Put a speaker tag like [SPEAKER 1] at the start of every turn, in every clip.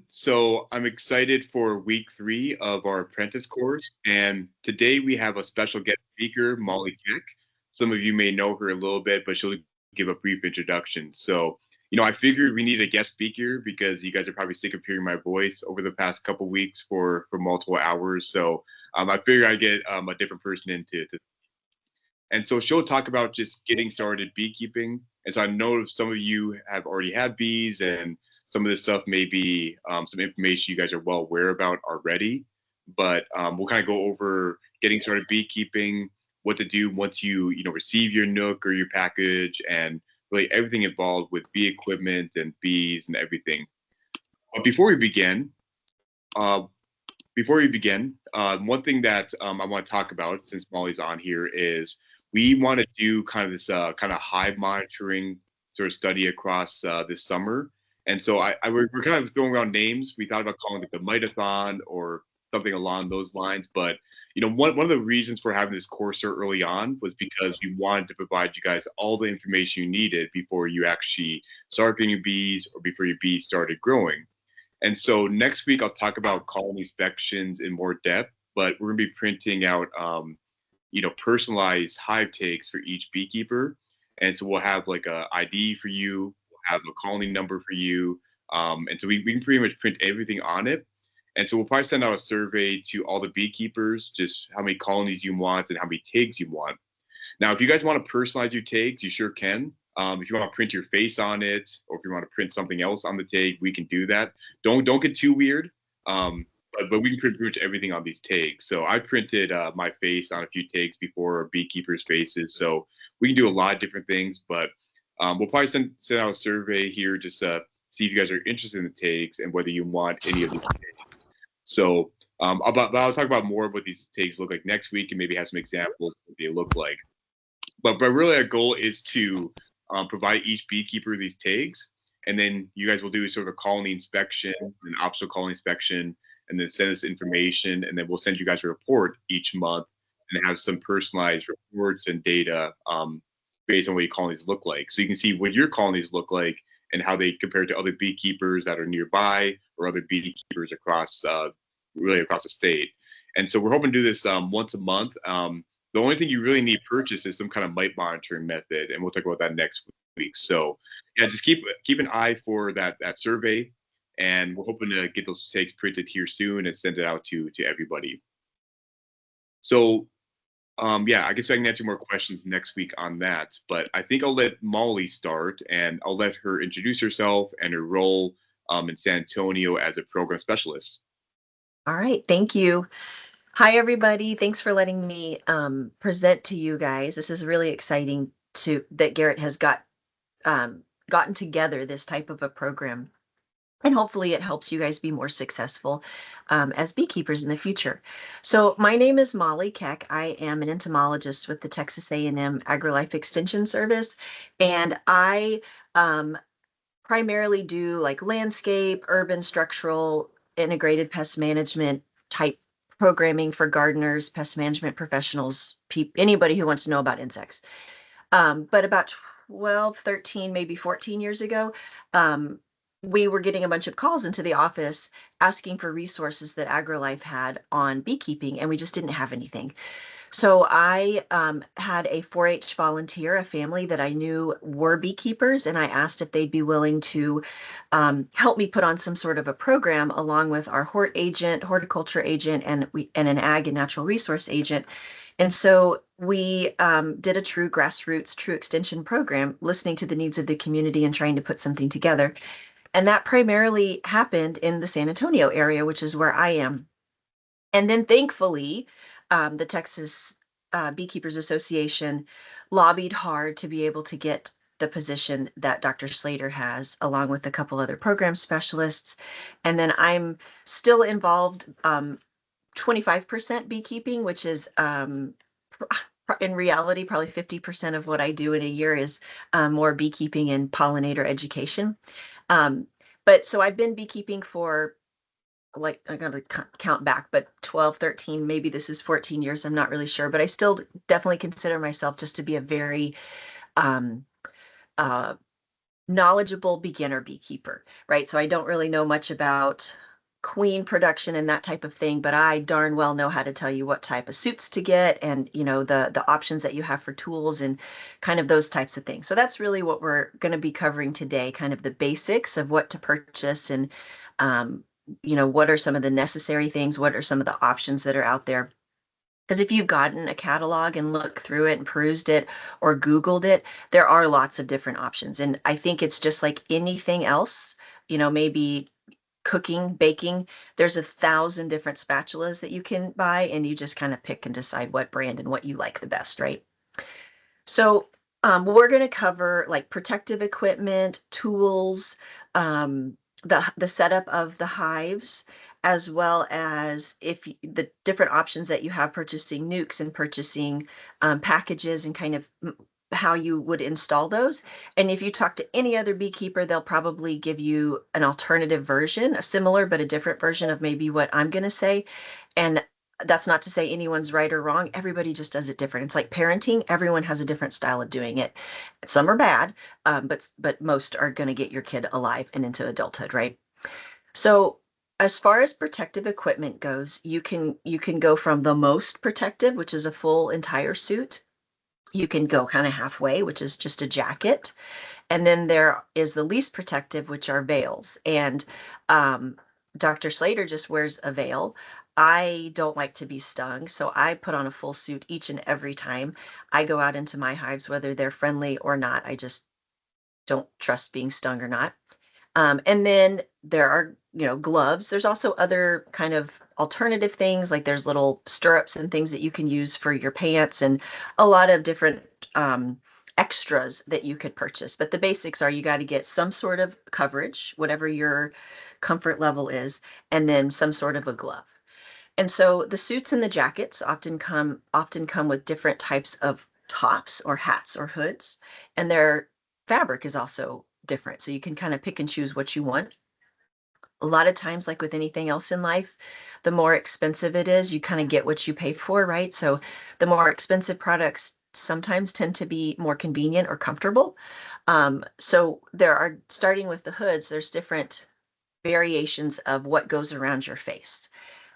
[SPEAKER 1] So I'm excited for week 3 of our apprentice course, and today we have a special guest speaker, Molly Keck. Some of you may know her a little bit, but she'll give a brief introduction. I figured we need a guest speaker because you guys are probably sick of hearing my voice over the past couple weeks for multiple hours. I figured I'd get a different person and so she'll talk about just getting started beekeeping. And so I know some of you have already had bees, and some of this stuff may be some information you guys are well aware about already. But we'll kind of go over getting started beekeeping, what to do once you receive your nook or your package, and really everything involved with bee equipment and bees and everything. But uh, one thing that I want to talk about since Molly's on here is we want to do kind of this kind of hive monitoring sort of study across this summer. And so we're kind of throwing around names. We thought about calling it the Mitathon or something along those lines. But one of the reasons for having this course so early on was because we wanted to provide you guys all the information you needed before you actually start getting your bees or before your bees started growing. And so next week I'll talk about colony inspections in more depth, but we're gonna be printing out personalized hive takes for each beekeeper. And so we'll have like a ID for you, we'll have a colony number for you. And so we can pretty much print everything on it. And so we'll probably send out a survey to all the beekeepers, just how many colonies you want and how many tags you want. Now, if you guys want to personalize your tags, you sure can. If you want to print your face on it, or if you want to print something else on the tag, we can do that. Don't get too weird. But we can print pretty much everything on these tags. So I printed my face on a few tags before, beekeepers' faces. So we can do a lot of different things. But we'll probably send out a survey here just to see if you guys are interested in the tags and whether you want any of these tags. So I'll talk about more of what these tags look like next week and maybe have some examples of what they look like. But really, our goal is to provide each beekeeper these tags, and then you guys will do sort of a colony inspection, an optional colony inspection, and then send us information, and then we'll send you guys a report each month and have some personalized reports and data based on what your colonies look like. So you can see what your colonies look like and how they compare to other beekeepers that are nearby or other beekeepers across really across the state. And so we're hoping to do this once a month. The only thing you really need to purchase is some kind of mite monitoring method, and we'll talk about that next week. So yeah, just keep an eye for that survey, and we're hoping to get those takes printed here soon and send it out to everybody. So yeah, I guess I can answer more questions next week on that. But I think I'll let Molly start, and I'll let her introduce herself and her role in San Antonio as a program specialist.
[SPEAKER 2] All right, thank you. Hi, everybody. Thanks for letting me present to you guys. This is really exciting that Garrett has gotten together this type of a program. And hopefully it helps you guys be more successful as beekeepers in the future. So my name is Molly Keck. I am an entomologist with the Texas A&M AgriLife Extension Service, and I primarily do like landscape, urban, structural, integrated pest management type programming for gardeners, pest management professionals, anybody who wants to know about insects. But about 12, 13, maybe 14 years ago, we were getting a bunch of calls into the office asking for resources that AgriLife had on beekeeping, and we just didn't have anything. So I had a 4-H volunteer, a family that I knew were beekeepers, and I asked if they'd be willing to help me put on some sort of a program along with our horticulture agent, and an ag and natural resource agent. And so we did a true grassroots, true extension program, listening to the needs of the community and trying to put something together. And that primarily happened in the San Antonio area, which is where I am. And then thankfully, the Texas Beekeepers Association lobbied hard to be able to get the position that Dr. Slater has, along with a couple other program specialists. And then I'm still involved 25% beekeeping, which is in reality, probably 50% of what I do in a year is more beekeeping and pollinator education. But so I've been beekeeping for, like, I gotta count back, but 12, 13, maybe this is 14 years. I'm not really sure, but I still definitely consider myself just to be a very um, uh, knowledgeable beginner beekeeper, right? So I don't really know much about queen production and that type of thing, but I darn well know how to tell you what type of suits to get and the options that you have for tools and kind of those types of things. So that's really what we're going to be covering today, kind of the basics of what to purchase and um, what are some of the necessary things, what are some of the options that are out there. Because if you've gotten a catalog and looked through it and perused it or Googled it, there are lots of different options. And I think it's just like anything else, maybe cooking, baking, there's 1,000 different spatulas that you can buy, and you just kind of pick and decide what brand and what you like the best, right? So we're going to cover like protective equipment, tools, the setup of the hives, as well as if the different options that you have purchasing nukes and purchasing packages and kind of how you would install those. And if you talk to any other beekeeper, they'll probably give you an alternative version, a similar but a different version of maybe what I'm going to say. And that's not to say anyone's right or wrong. Everybody just does it different. It's like parenting. Everyone has a different style of doing it. Some are bad, but most are going to get your kid alive and into adulthood, right? So as far as protective equipment goes, you can go from the most protective, which is a full entire suit. You can go kind of halfway, which is just a jacket. And then there is the least protective, which are veils. And um, Dr. Slater just wears a veil. I don't like to be stung, so I put on a full suit each and every time I go out into my hives, whether they're friendly or not. I just don't trust being stung or not. And then there are, gloves. There's also other kind of alternative things, like there's little stirrups and things that you can use for your pants, and a lot of different um, extras that you could purchase. But the basics are you got to get some sort of coverage, whatever your comfort level is, and then some sort of a glove. And so the suits and the jackets often come with different types of tops or hats or hoods, and their fabric is also different. So you can kind of pick and choose what you want. A lot of times, like with anything else in life, the more expensive it is, you kind of get what you pay for, right? So the more expensive products sometimes tend to be more convenient or comfortable. So there are, starting with the hoods, there's different variations of what goes around your face.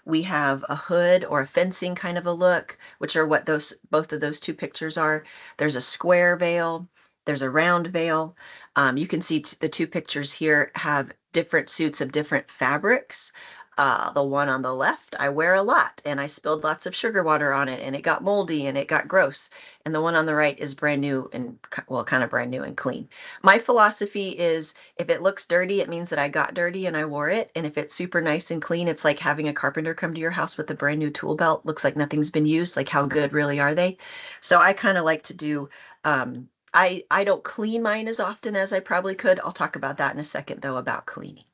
[SPEAKER 2] We have a hood or a fencing kind of a look, which are what those both of those two pictures are. There's a square veil, there's a round veil. You can see the two pictures here have different suits of different fabrics. The one on the left, I wear a lot and I spilled lots of sugar water on it and it got moldy and it got gross. And the one on the right is brand new and, well, kind of brand new and clean. My philosophy is if it looks dirty, it means that I got dirty and I wore it. And if it's super nice and clean, it's like having a carpenter come to your house with a brand new tool belt. Looks like nothing's been used. Like, how good really are they? So I kind of like to do, I don't clean mine as often as I probably could. I'll talk about that in a second, though, about cleaning.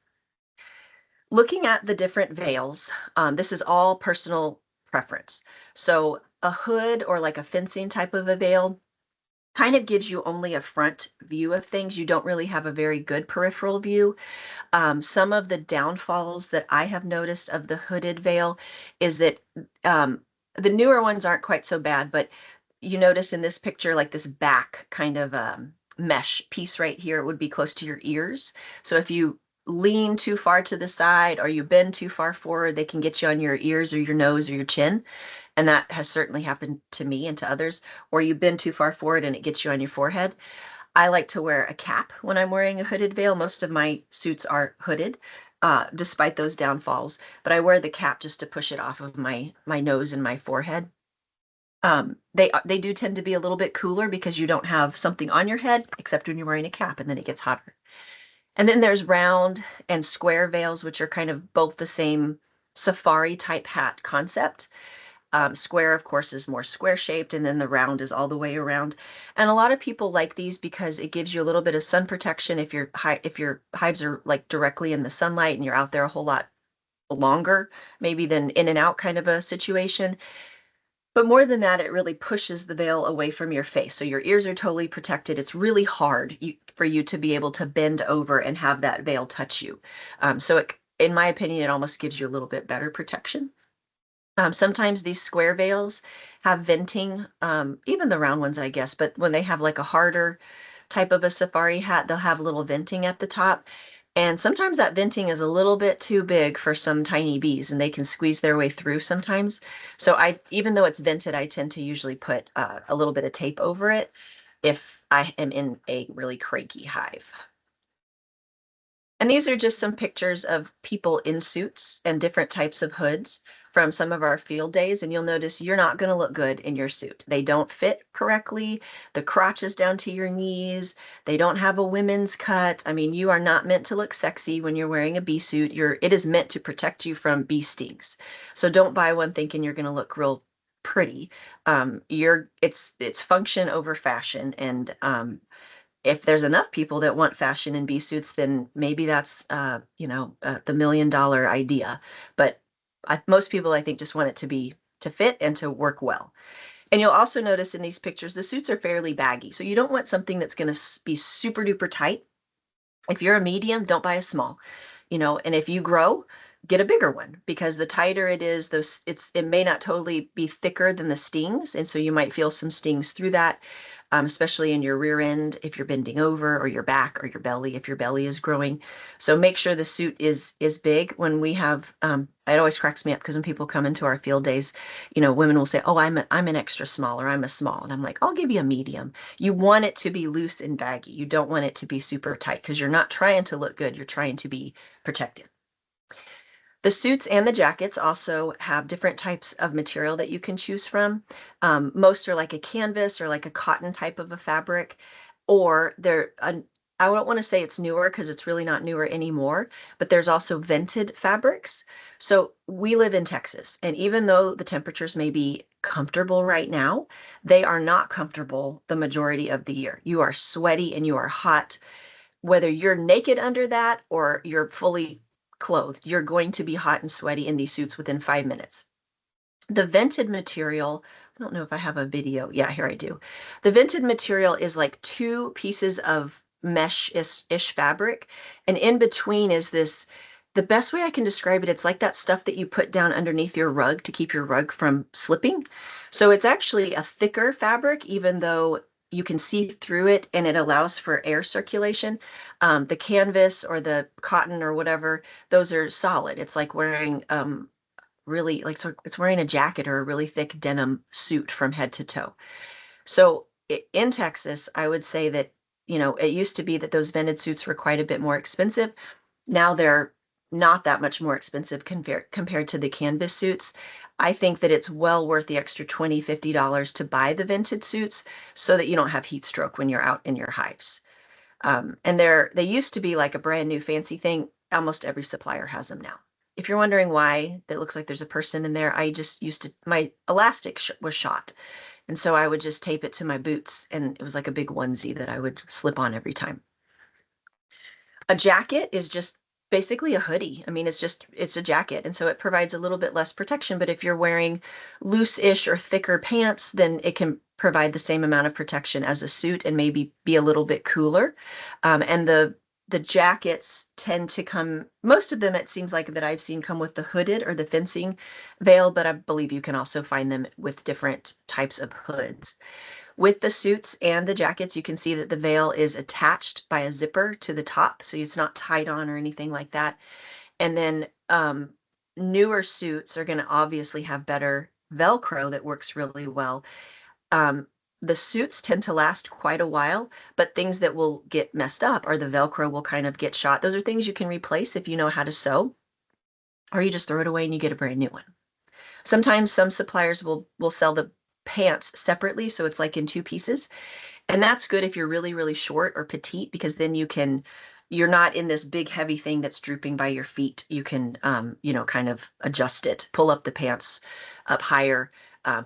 [SPEAKER 2] Looking at the different veils, this is all personal preference. So a hood or like a fencing type of a veil kind of gives you only a front view of things. You don't really have a very good peripheral view. Some of the downfalls that I have noticed of the hooded veil is that um, the newer ones aren't quite so bad, but you notice in this picture, like this back kind of mesh piece right here, it would be close to your ears. So if you lean too far to the side or you bend too far forward, they can get you on your ears or your nose or your chin. And that has certainly happened to me and to others. Or you bend too far forward and it gets you on your forehead. I like to wear a cap when I'm wearing a hooded veil. Most of my suits are hooded, despite those downfalls. But I wear the cap just to push it off of my nose and my forehead. They do tend to be a little bit cooler because you don't have something on your head, except when you're wearing a cap, and then it gets hotter. And then there's round and square veils, which are kind of both the same safari type hat concept. Square, of course, is more square shaped, and then the round is all the way around. And a lot of people like these because it gives you a little bit of sun protection if your hives are like directly in the sunlight and you're out there a whole lot longer, maybe than in and out kind of a situation. But more than that, it really pushes the veil away from your face. So your ears are totally protected. It's really hard for you to be able to bend over and have that veil touch you. In my opinion, it almost gives you a little bit better protection. Sometimes these square veils have venting, even the round ones, I guess, but when they have like a harder type of a safari hat, they'll have a little venting at the top. And sometimes that venting is a little bit too big for some tiny bees and they can squeeze their way through sometimes. So even though it's vented, I tend to usually put a little bit of tape over it if I am in a really cranky hive. And these are just some pictures of people in suits and different types of hoods from some of our field days. And you'll notice you're not going to look good in your suit. They don't fit correctly. The crotch is down to your knees. They don't have a women's cut. I mean, you are not meant to look sexy when you're wearing a bee suit. It is meant to protect you from bee stings. So don't buy one thinking you're going to look real pretty. It's function over fashion, and if there's enough people that want fashion in bee suits, then maybe that's the $1 million idea. But most people, I think, just want it to fit and to work well. And you'll also notice in these pictures, the suits are fairly baggy. So you don't want something that's going to be super duper tight. If you're a medium, don't buy a small, and if you grow, get a bigger one because the tighter it is, it may not totally be thicker than the stings. And so you might feel some stings through that, especially in your rear end if you're bending over, or your back, or your belly if your belly is growing. So make sure the suit is big. When we have, it always cracks me up because when people come into our field days, women will say, "Oh, I'm an extra small," or "I'm a small," and I'm like, "I'll give you a medium." You want it to be loose and baggy. You don't want it to be super tight because you're not trying to look good. You're trying to be protected. The suits and the jackets also have different types of material that you can choose from. Most are like a canvas or like a cotton type of a fabric, or I don't want to say it's newer because it's really not newer anymore, but there's also vented fabrics. So we live in Texas, and even though the temperatures may be comfortable right now, they are not comfortable the majority of the year. You are sweaty and you are hot whether you're naked under that or you're fully clothed, you're going to be hot and sweaty in these suits within 5 minutes. The vented material, I don't know if I have a video. Yeah, here I do. The vented material is like two pieces of mesh-ish fabric, and in between is this. The best way I can describe it, it's like that stuff that you put down underneath your rug to keep your rug from slipping. So it's actually a thicker fabric, even though you can see through it and it allows for air circulation. The canvas or the cotton or whatever, those are solid. It's like wearing really like so it's wearing a jacket or a really thick denim suit from head to toe. So in Texas, I would say that, it used to be that those vented suits were quite a bit more expensive. Now they're not that much more expensive compared to the canvas suits. I think that it's well worth the extra $20-50 to buy the vented suits so that you don't have heat stroke when you're out in your hives. And they used to be like a brand new fancy thing. Almost every supplier has them now. If you're wondering why it looks like there's a person in there, I just used to, my elastic was shot. And so I would just tape it to my boots, and it was like a big onesie that I would slip on every time. A jacket is just basically a hoodie. I mean, it's a jacket, and so it provides a little bit less protection. But if you're wearing loose-ish or thicker pants, then it can provide the same amount of protection as a suit and maybe be a little bit cooler. And the jackets tend to come, most of them, it seems like that I've seen come with the hooded or the fencing veil, but I believe you can also find them with different types of hoods. With the suits and the jackets, you can see that the veil is attached by a zipper to the top, so it's not tied on or anything like that. And then newer suits are going to obviously have better Velcro that works really well. Um, the suits tend to last quite a while, but things that will get messed up are the Velcro will kind of get shot. Those are things you can replace if you know how to sew, or you just throw it away and you get a brand new one. Sometimes some suppliers will sell the pants separately, so it's like in two pieces. And that's good if you're really, really short or petite, because then you're not in this big heavy thing that's drooping by your feet. You can, kind of adjust it, pull up the pants up higher,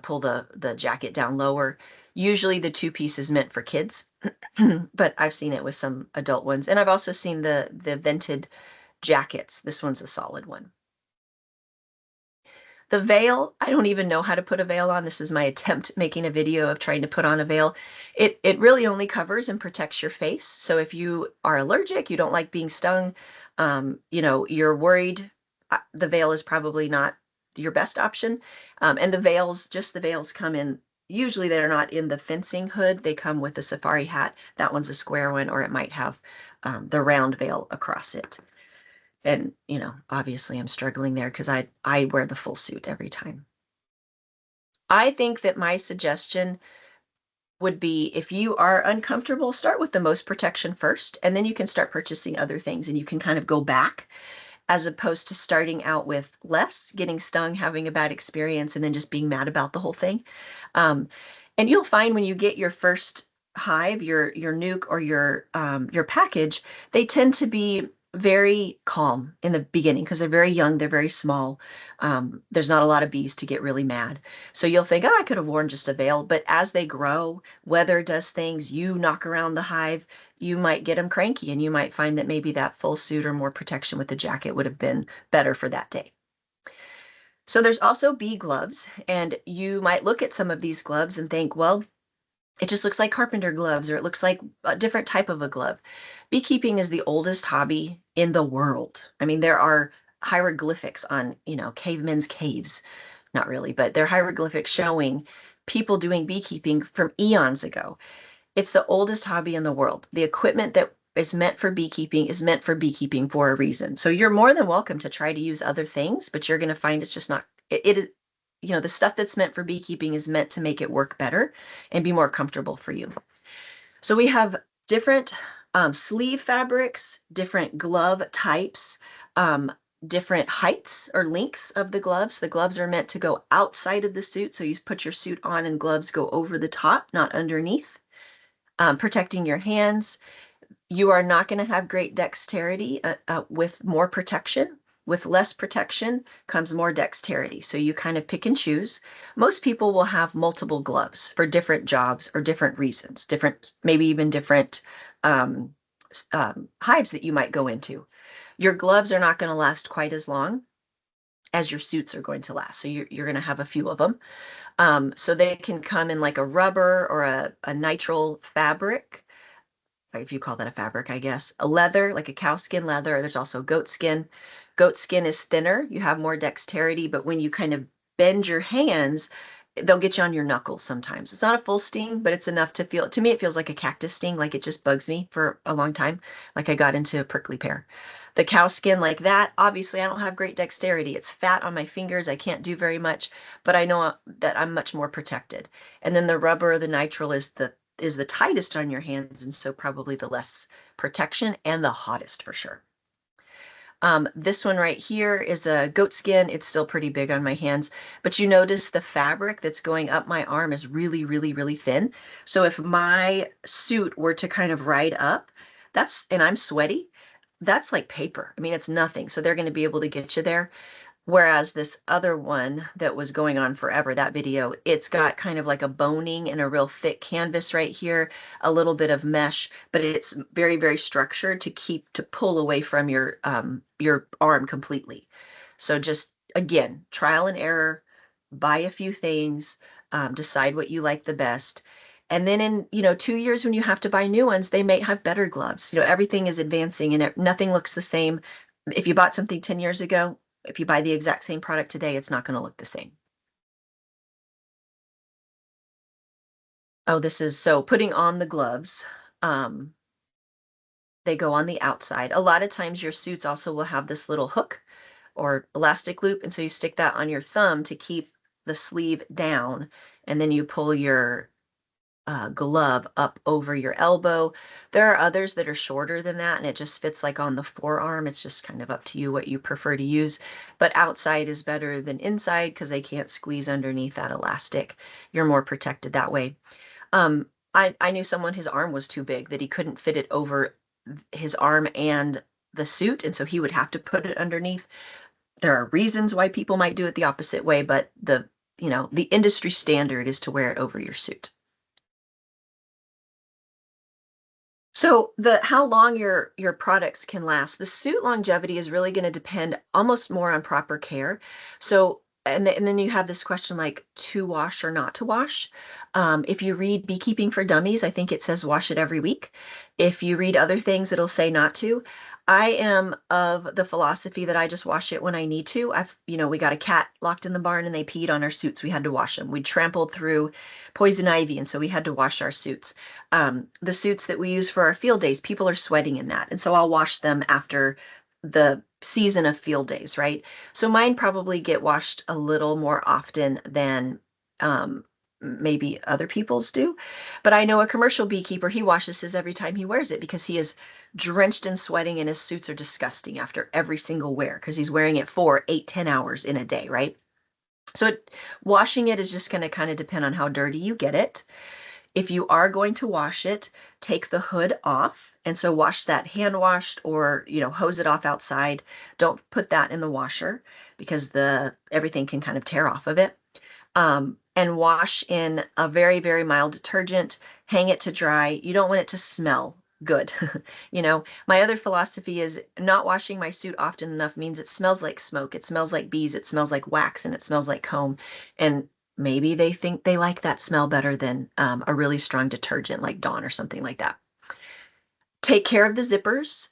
[SPEAKER 2] pull the jacket down lower. Usually the two piece is meant for kids, but I've seen it with some adult ones. And I've also seen the vented jackets. This one's a solid one. The veil, I don't even know how to put a veil on. This is my attempt making a video of trying to put on a veil. It really only covers and protects your face. So if you are allergic, you don't like being stung, you're worried, the veil is probably not your best option. And just the veils come in, usually they're not in the fencing hood. They come with a safari hat. That one's a square one, or it might have the round veil across it. And, obviously I'm struggling there because I wear the full suit every time. I think that my suggestion would be, if you are uncomfortable, start with the most protection first, and then you can start purchasing other things and you can kind of go back, as opposed to starting out with less, getting stung, having a bad experience, and then just being mad about the whole thing. Um, and you'll find when you get your first hive, your nuke or your package, they tend to be very calm in the beginning because they're very young, they're very small. There's not a lot of bees to get really mad. So you'll think, oh, I could have worn just a veil. But as they grow, weather does things, you knock around the hive, you might get them cranky, and you might find that maybe that full suit or more protection with the jacket would have been better for that day. So there's also bee gloves, and you might look at some of these gloves and think, well, it just looks like carpenter gloves, or it looks like a different type of a glove. Beekeeping is the oldest hobby in the world. I mean, there are hieroglyphics on, cavemen's caves. Not really, but they're hieroglyphics showing people doing beekeeping from eons ago. It's the oldest hobby in the world. The equipment that is meant for beekeeping is meant for beekeeping for a reason. So you're more than welcome to try to use other things, but you're going to find it's just not, it is, the stuff that's meant for beekeeping is meant to make it work better and be more comfortable for you. So we have different sleeve fabrics, different glove types, um, different heights or lengths of the gloves. The gloves are meant to go outside of the suit. So you put your suit on and gloves go over the top, not underneath. Protecting your hands. You are not going to have great dexterity with more protection. With less protection comes more dexterity. So you kind of pick and choose. Most people will have multiple gloves for different jobs or different reasons, different, maybe even different um, hives that you might go into. Your gloves are not going to last quite as long as your suits are going to last. So you're going to have a few of them. So they can come in like a rubber or a nitrile fabric, if you call that a fabric, I guess. A leather, like a cow skin leather. There's also goat skin. Goat skin is thinner. You have more dexterity, but when you kind of bend your hands, they'll get you on your knuckles sometimes. It's not a full sting, but it's enough to feel, to me, it feels like a cactus sting, like it just bugs me for a long time, like I got into a prickly pear. The cow skin like that, obviously I don't have great dexterity. It's fat on my fingers. I can't do very much, but I know that I'm much more protected. And then the rubber or the nitrile is the tightest on your hands, and so probably the less protection and the hottest for sure. This one right here is a goat skin. It's still pretty big on my hands, but you notice the fabric that's going up my arm is really, really, really thin. So if my suit were to kind of ride up, and I'm sweaty, that's like paper. I mean, it's nothing. So they're going to be able to get you there. Whereas this other one that was going on forever, that video, it's got kind of like a boning and a real thick canvas right here, a little bit of mesh, but it's very, very structured to pull away from your arm completely. So just again, trial and error, buy a few things, decide what you like the best. And then in, 2 years when you have to buy new ones, they may have better gloves. Everything is advancing and nothing looks the same. If you bought something 10 years ago, if you buy the exact same product today, it's not going to look the same. Oh, this is so putting on the gloves. Um, they go on the outside. A lot of times your suits also will have this little hook or elastic loop. And so you stick that on your thumb to keep the sleeve down. And then you pull your glove up over your elbow. There are others that are shorter than that, and it just fits like on the forearm. It's just kind of up to you what you prefer to use. But outside is better than inside because they can't squeeze underneath that elastic. You're more protected that way. I knew someone, his arm was too big that he couldn't fit it over his arm and the suit, and so he would have to put it underneath. There are reasons why people might do it the opposite way, but the industry standard is to wear it over your suit. So the how long your products can last, the suit longevity is really going to depend almost more on proper care. So and then you have this question like to wash or not to wash. If you read Beekeeping for Dummies, I think it says wash it every week. If you read other things, it'll say not to. I am of the philosophy that I just wash it when I need to. We got a cat locked in the barn and they peed on our suits. We had to wash them. We trampled through poison ivy, and so we had to wash our suits. The suits that we use for our field days, people are sweating in that. And so I'll wash them after the season of field days, right? So mine probably get washed a little more often than maybe other people's do. But I know a commercial beekeeper, he washes his every time he wears it because he is drenched in sweating and his suits are disgusting after every single wear because he's wearing it for 8, 10 hours in a day, right? So washing it is just going to kind of depend on how dirty you get it. If you are going to wash it, take the hood off. And so wash that hand washed or, hose it off outside. Don't put that in the washer because the everything can kind of tear off of it. And wash in a very, very mild detergent, hang it to dry. You don't want it to smell good. My other philosophy is not washing my suit often enough means it smells like smoke, it smells like bees, it smells like wax, and it smells like comb. And maybe they think they like that smell better than a really strong detergent like Dawn or something like that. Take care of the zippers.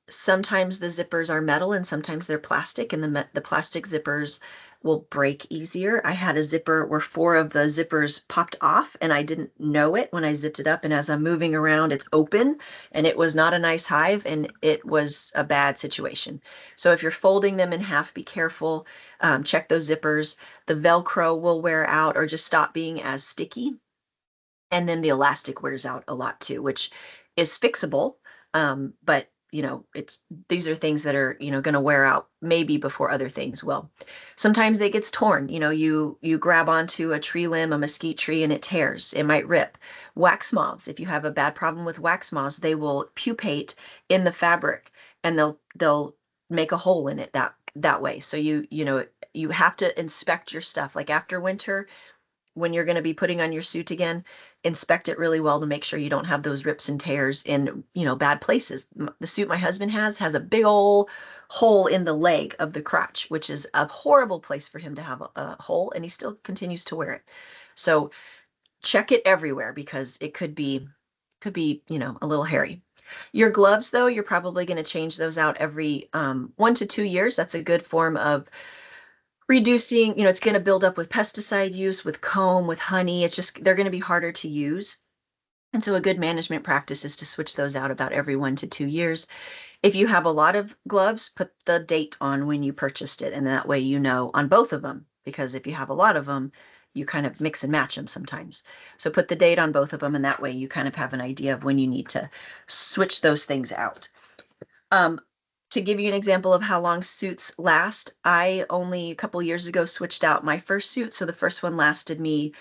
[SPEAKER 2] Sometimes the zippers are metal and sometimes they're plastic, and the plastic zippers will break easier. I had a zipper where 4 of the zippers popped off, and I didn't know it when I zipped it up. And as I'm moving around, it's open, and it was not a nice hive, and it was a bad situation. So if you're folding them in half, be careful. Check those zippers. The Velcro will wear out or just stop being as sticky, and then the elastic wears out a lot too, which is fixable. But it's these are things that are going to wear out maybe before other things will. Sometimes it gets torn. You grab onto a tree limb, a mesquite tree, and it tears. It might rip. Wax moths. If you have a bad problem with wax moths, they will pupate in the fabric, and they'll make a hole in it that way. So you have to inspect your stuff. Like after winter, when you're going to be putting on your suit again, inspect it really well to make sure you don't have those rips and tears in, bad places. The suit my husband has a big old hole in the leg of the crotch, which is a horrible place for him to have a hole, and he still continues to wear it. So check it everywhere because it could be, a little hairy. Your gloves, though, you're probably going to change those out every 1 to 2 years. That's a good form of reducing, it's going to build up with pesticide use, with comb, with honey. It's just, they're going to be harder to use. And so a good management practice is to switch those out about every 1 to 2 years. If you have a lot of gloves, put the date on when you purchased it. And that way, on both of them, because if you have a lot of them, you kind of mix and match them sometimes. So put the date on both of them. And that way you kind of have an idea of when you need to switch those things out. Um, to give you an example of how long suits last, I only a couple years ago switched out my first suit. So the first one lasted me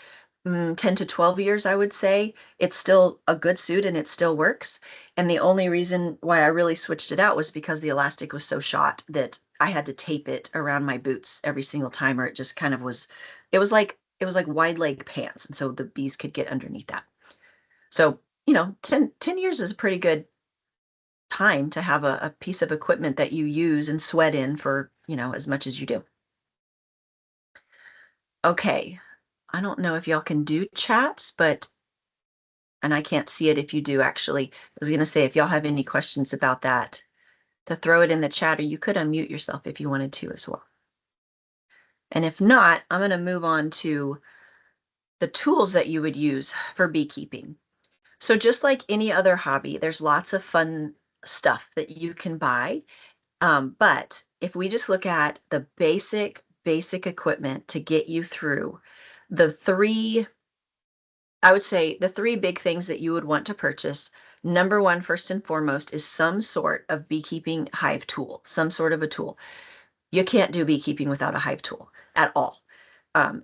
[SPEAKER 2] 10 to 12 years, I would say. It's still a good suit and it still works. And the only reason why I really switched it out was because the elastic was so shot that I had to tape it around my boots every single time, or it just kind of it was like wide leg pants. And so the bees could get underneath that. So, 10 years is a pretty good time to have a piece of equipment that you use and sweat in for, as much as you do. Okay. I don't know if y'all can do chats, and I can't see it if you do actually. I was going to say, if y'all have any questions about that, to throw it in the chat, or you could unmute yourself if you wanted to as well. And if not, I'm going to move on to the tools that you would use for beekeeping. So just like any other hobby, there's lots of fun stuff that you can buy. But if we just look at the basic equipment to get you through the three, I would say the three big things that you would want to purchase. Number one, first and foremost, is some sort of beekeeping hive tool, some sort of a tool. You can't do beekeeping without a hive tool at all.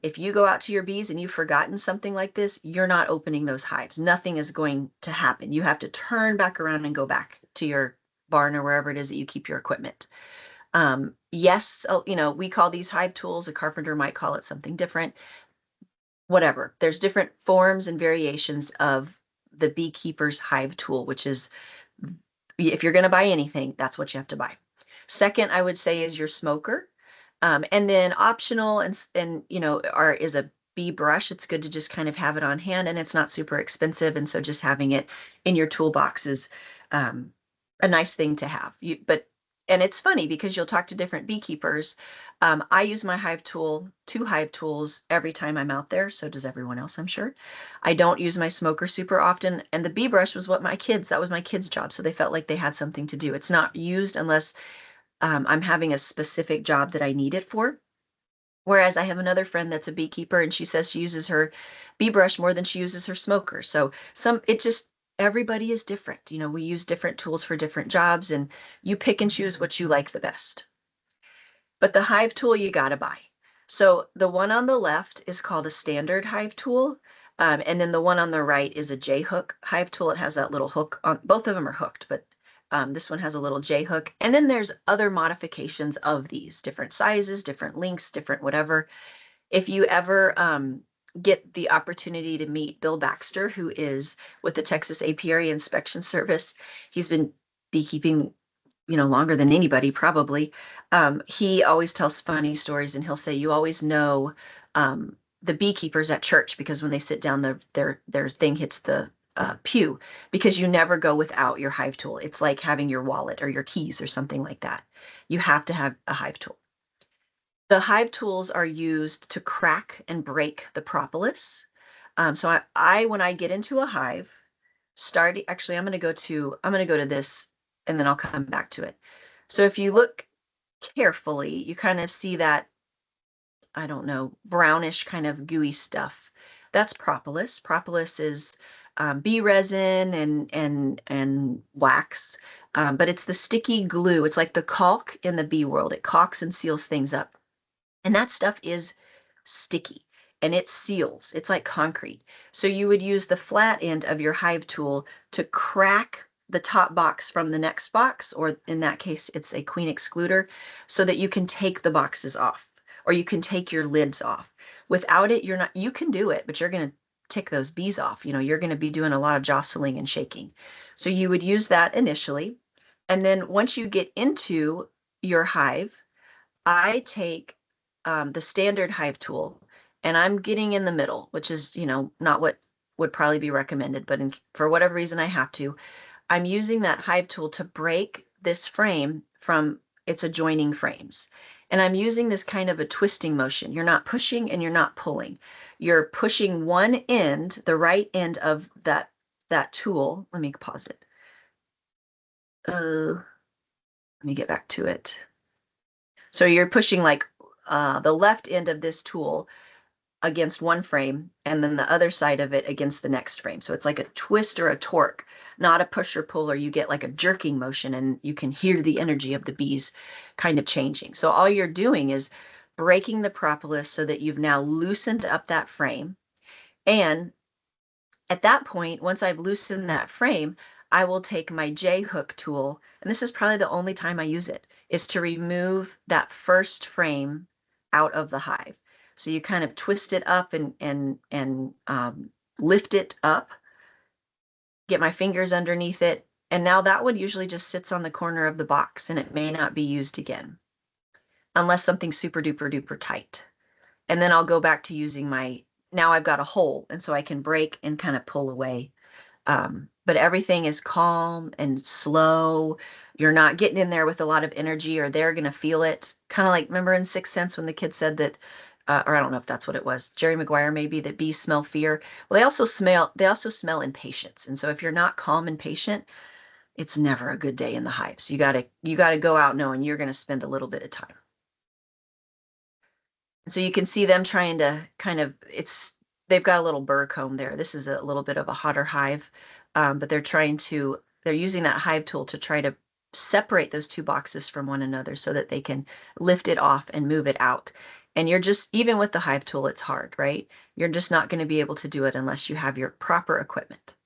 [SPEAKER 2] If you go out to your bees and you've forgotten something like this, you're not opening those hives. Nothing is going to happen. You have to turn back around and go back to your barn or wherever it is that you keep your equipment. Yes, we call these hive tools. A carpenter might call it something different. Whatever. There's different forms and variations of the beekeeper's hive tool, which is, if you're going to buy anything, that's what you have to buy. Second, I would say, is your smoker. And then optional and are is a bee brush. It's good to just kind of have it on hand, and it's not super expensive. And so just having it in your toolbox is um, a nice thing to have. And it's funny because you'll talk to different beekeepers. I use my hive tool, two hive tools every time I'm out there. So does everyone else, I'm sure. I don't use my smoker super often. And the bee brush was that was my kids' job. So they felt like they had something to do. It's not used unless I'm having a specific job that I need it for. Whereas I have another friend that's a beekeeper and she says she uses her bee brush more than she uses her smoker. So it just, everybody is different. We use different tools for different jobs and you pick and choose what you like the best. But the hive tool you got to buy. So the one on the left is called a standard hive tool. And then the one on the right is a J hook hive tool. It has that little hook on, both of them are hooked, but this one has a little J hook. And then there's other modifications of these, different sizes, different lengths, different whatever. If you ever get the opportunity to meet Bill Baxter, who is with the Texas Apiary Inspection Service, he's been beekeeping longer than anybody probably. He always tells funny stories and he'll say, you always know the beekeepers at church because when they sit down, their thing hits the pew because you never go without your hive tool. It's like having your wallet or your keys or something like that. You have to have a hive tool. The hive tools are used to crack and break the propolis. So when I get into a hive, actually I'm going to go to this and then I'll come back to it. So if you look carefully, you kind of see that, I don't know, brownish kind of gooey stuff. That's propolis. Propolis is bee resin and wax, but it's the sticky glue. It's like the caulk in the bee world. It caulks and seals things up. And that stuff is sticky and it seals. It's like concrete. So you would use the flat end of your hive tool to crack the top box from the next box, or in that case, it's a queen excluder, so that you can take the boxes off or you can take your lids off. Without it, you can do it, but you're going to tick those bees off. You're going to be doing a lot of jostling and shaking. So you would use that initially. And then once you get into your hive, I take the standard hive tool and I'm getting in the middle, which is, not what would probably be recommended, but for whatever reason I have to. I'm using that hive tool to break this frame from its adjoining frames. And I'm using this kind of a twisting motion. You're not pushing and you're not pulling. You're pushing one end, the right end of that tool. Let me pause it. Let me get back to it. So you're pushing like the left end of this tool against one frame and then the other side of it against the next frame. So it's like a twist or a torque, not a push or pull, or you get like a jerking motion and you can hear the energy of the bees kind of changing. So all you're doing is breaking the propolis so that you've now loosened up that frame. And at that point, once I've loosened that frame, I will take my J hook tool, and this is probably the only time I use it, is to remove that first frame out of the hive. So you kind of twist it up and lift it up, get my fingers underneath it, and now that one usually just sits on the corner of the box and it may not be used again unless something's super duper duper tight. And then I'll go back to using now I've got a hole, and so I can break and kind of pull away. But everything is calm and slow. You're not getting in there with a lot of energy or they're going to feel it. Kind of like, remember in Sixth Sense when the kid said that, or I don't know if that's what it was, Jerry Maguire maybe, that bees smell fear. Well, they also smell impatience. And so if you're not calm and patient, it's never a good day in the hive. So you gotta go out knowing you're going to spend a little bit of time. And so you can see them trying to they've got a little burr comb there. This is a little bit of a hotter hive, but they're using that hive tool to try to separate those two boxes from one another so that they can lift it off and move it out. And even with the hive tool, it's hard, right? You're just not going to be able to do it unless you have your proper equipment.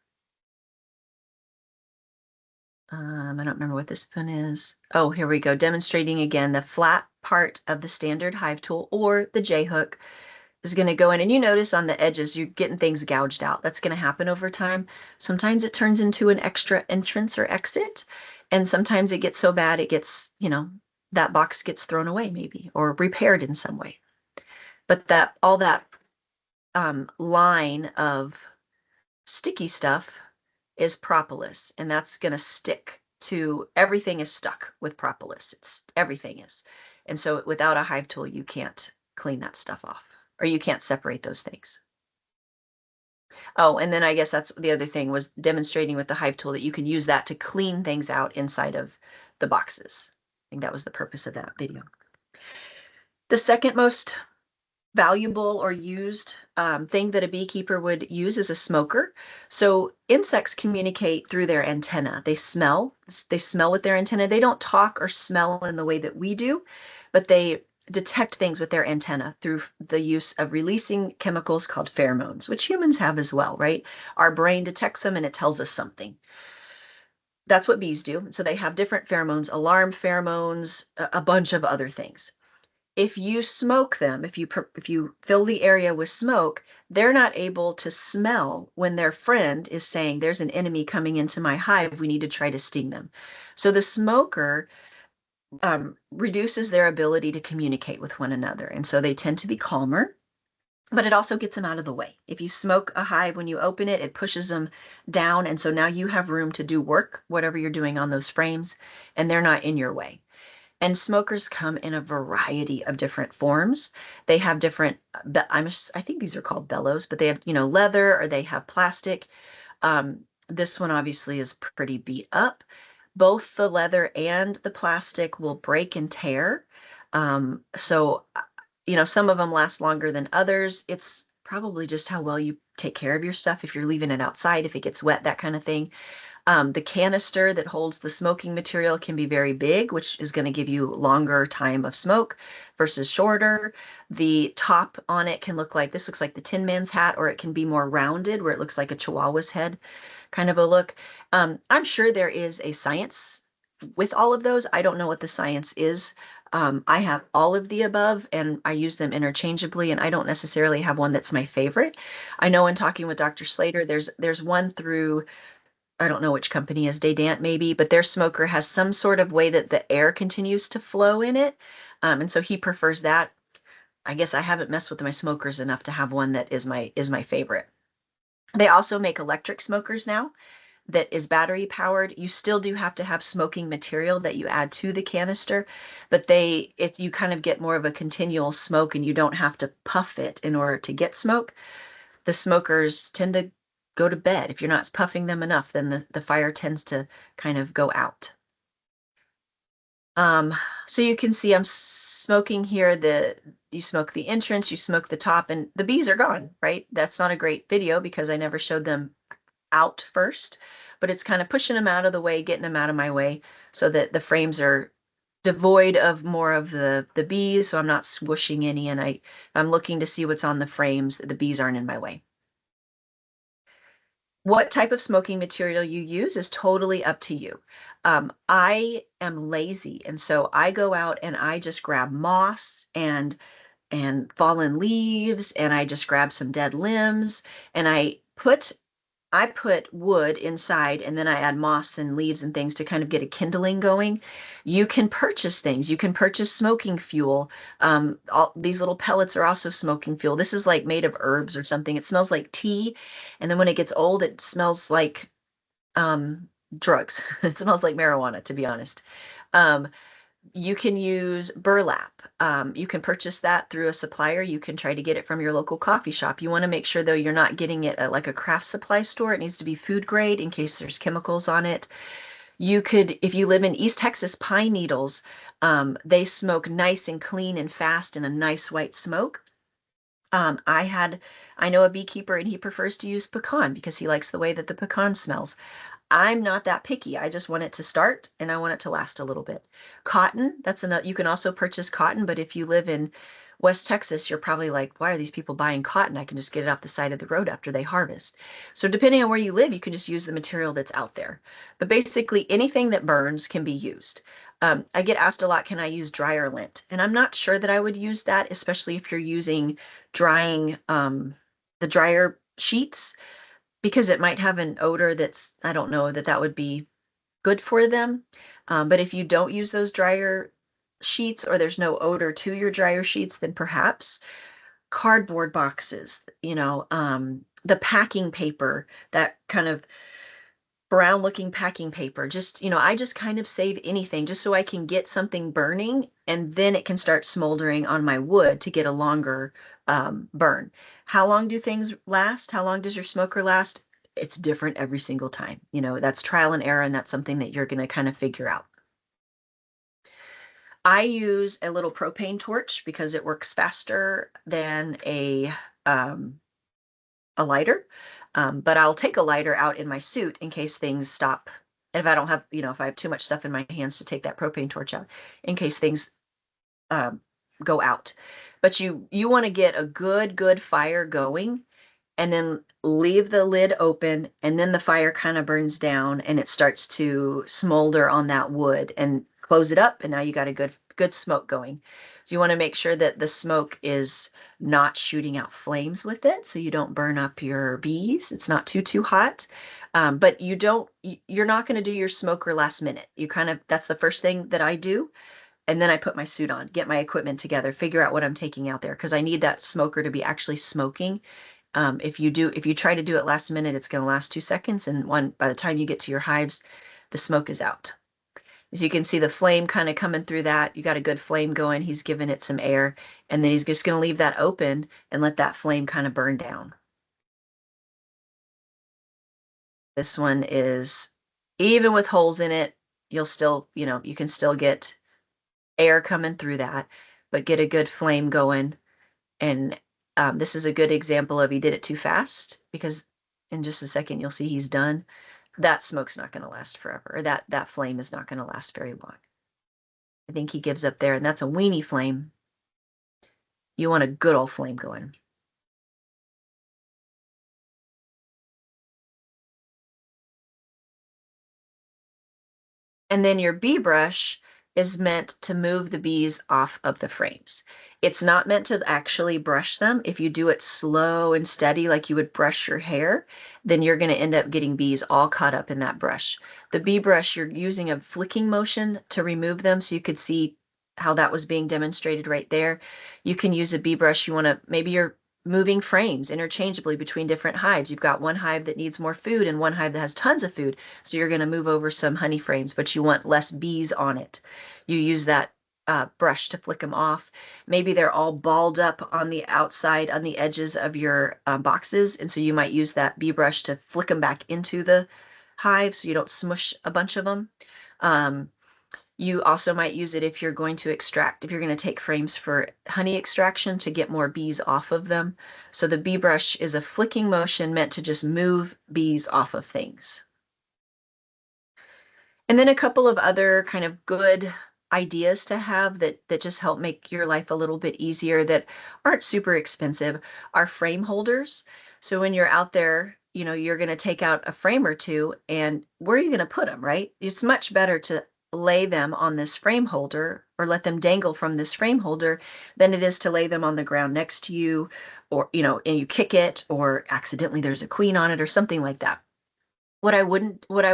[SPEAKER 2] I don't remember what this one is. Oh, here we go. Demonstrating again the flat part of the standard hive tool or the J hook is going to go in. And you notice on the edges, you're getting things gouged out. That's going to happen over time. Sometimes it turns into an extra entrance or exit. And sometimes it gets so bad, it gets, that box gets thrown away maybe or repaired in some way. But that all that line of sticky stuff is propolis, and that's going to stick to everything is stuck with propolis. It's everything is. And so without a hive tool, you can't clean that stuff off or you can't separate those things. Oh, and then I guess that's the other thing was demonstrating with the hive tool that you can use that to clean things out inside of the boxes. I think that was the purpose of that video. The second most valuable or used thing that a beekeeper would use is a smoker. So insects communicate through their antenna. They smell. They smell with their antenna. They don't talk or smell in the way that we do, but they detect things with their antenna through the use of releasing chemicals called pheromones, which humans have as well, right? Our brain detects them and it tells us something. That's what bees do. So they have different pheromones, alarm pheromones, a bunch of other things. If you smoke them, if you fill the area with smoke, they're not able to smell when their friend is saying, there's an enemy coming into my hive, we need to try to sting them. So the smoker reduces their ability to communicate with one another. And so they tend to be calmer, but it also gets them out of the way. If you smoke a hive, when you open it, it pushes them down. And so now you have room to do work, whatever you're doing on those frames, and they're not in your way. And smokers come in a variety of different forms. They have different, I think these are called bellows, but they have, leather or they have plastic. This one obviously is pretty beat up. Both the leather and the plastic will break and tear. Some of them last longer than others. It's probably just how well you take care of your stuff. If you're leaving it outside, if it gets wet, that kind of thing. The canister that holds the smoking material can be very big, which is going to give you longer time of smoke versus shorter. The top on it can look like, this looks like the Tin Man's hat, or it can be more rounded where it looks like a Chihuahua's head kind of a look. I'm sure there is a science with all of those. I don't know what the science is. I have all of the above and I use them interchangeably, and I don't necessarily have one that's my favorite. I know in talking with Dr. Slater, there's one through, I don't know which company is Daydant maybe, but their smoker has some sort of way that the air continues to flow in it. And so he prefers that. I guess I haven't messed with my smokers enough to have one that is my favorite. They also make electric smokers now that is battery powered. You still do have to have smoking material that you add to the canister, but you kind of get more of a continual smoke and you don't have to puff it in order to get smoke. The smokers tend to go to bed. If you're not puffing them enough, then the fire tends to kind of go out. Um, so you can see I'm smoking here. You smoke the entrance, you smoke the top, and the bees are gone, right? That's not a great video because I never showed them out first, but it's kind of pushing them out of the way, getting them out of my way so that the frames are devoid of more of the bees, so I'm not swooshing any, and I'm looking to see what's on the frames. The bees aren't in my way. What type of smoking material you use is totally up to you. I am lazy, and so I go out and I just grab moss and fallen leaves, and I just grab some dead limbs, and I put wood inside and then I add moss and leaves and things to kind of get a kindling going. You can purchase things. You can purchase smoking fuel. All these little pellets are also smoking fuel. This is like made of herbs or something. It smells like tea. And then when it gets old, it smells like drugs. It smells like marijuana, to be honest. Um, you can use burlap. You can purchase that through a supplier. You can try to get it from your local coffee shop. You want to make sure, though, you're not getting it at like a craft supply store. It needs to be food grade in case there's chemicals on it. You could, if you live in East Texas, pine needles, they smoke nice and clean and fast in a nice white smoke. I know a beekeeper and he prefers to use pecan because he likes the way that the pecan smells. I'm not that picky. I just want it to start and I want it to last a little bit. Cotton, that's another, you can also purchase cotton, but if you live in West Texas, you're probably like, why are these people buying cotton? I can just get it off the side of the road after they harvest. So depending on where you live, you can just use the material that's out there. But basically anything that burns can be used. I get asked a lot, can I use dryer lint? And I'm not sure that I would use that, especially if you're using drying, the dryer sheets because it might have an odor that's, I don't know, that would be good for them. But if you don't use those dryer sheets or there's no odor to your dryer sheets, then perhaps cardboard boxes, the packing paper, that kind of brown looking packing paper. Just, I just kind of save anything just so I can get something burning and then it can start smoldering on my wood to get a longer burn. How long do things last? How long does your smoker last? It's different every single time. That's trial and error, and that's something that you're going to kind of figure out. I use a little propane torch because it works faster than um, a lighter. But I'll take a lighter out in my suit in case things stop. And if I don't have, if I have too much stuff in my hands to take that propane torch out, in case things um, go out. But you want to get a good fire going and then leave the lid open, and then the fire kind of burns down and it starts to smolder on that wood, and close it up, and now you got a good smoke going. So you want to make sure that the smoke is not shooting out flames with it so you don't burn up your bees. It's not too hot. But you're not going to do your smoker last minute. That's the first thing that I do. And then I put my suit on, get my equipment together, figure out what I'm taking out there, because I need that smoker to be actually smoking. If you try to do it last minute, it's going to last 2 seconds, and by the time you get to your hives, the smoke is out. As you can see, the flame kind of coming through that. You got a good flame going. He's giving it some air, and then he's just going to leave that open and let that flame kind of burn down. This one is, even with holes in it, you can still get air coming through that, but get a good flame going. And this is a good example of he did it too fast, because in just a second you'll see he's done. That smoke's not going to last forever, or that flame is not going to last very long. I think he gives up there, and that's a weenie flame. You want a good old flame going. And then your bee brush is meant to move the bees off of the frames. It's not meant to actually brush them. If you do it slow and steady, like you would brush your hair, then you're going to end up getting bees all caught up in that brush. The bee brush, you're using a flicking motion to remove them, so you could see how that was being demonstrated right there. You can use a bee brush. Maybe you're moving frames interchangeably between different hives. You've got one hive that needs more food and one hive that has tons of food. So you're going to move over some honey frames, but you want less bees on it. You use that brush to flick them off. Maybe they're all balled up on the outside, on the edges of your boxes. And so you might use that bee brush to flick them back into the hive so you don't smush a bunch of them. You also might use it if you're going to take frames for honey extraction to get more bees off of them. So the bee brush is a flicking motion meant to just move bees off of things. And then a couple of other kind of good ideas to have that just help make your life a little bit easier, that aren't super expensive, are frame holders. So when you're out there, you're going to take out a frame or two, and where are you going to put them, right? It's much better to lay them on this frame holder or let them dangle from this frame holder than it is to lay them on the ground next to you, or, and you kick it, or accidentally there's a queen on it or something like that. What I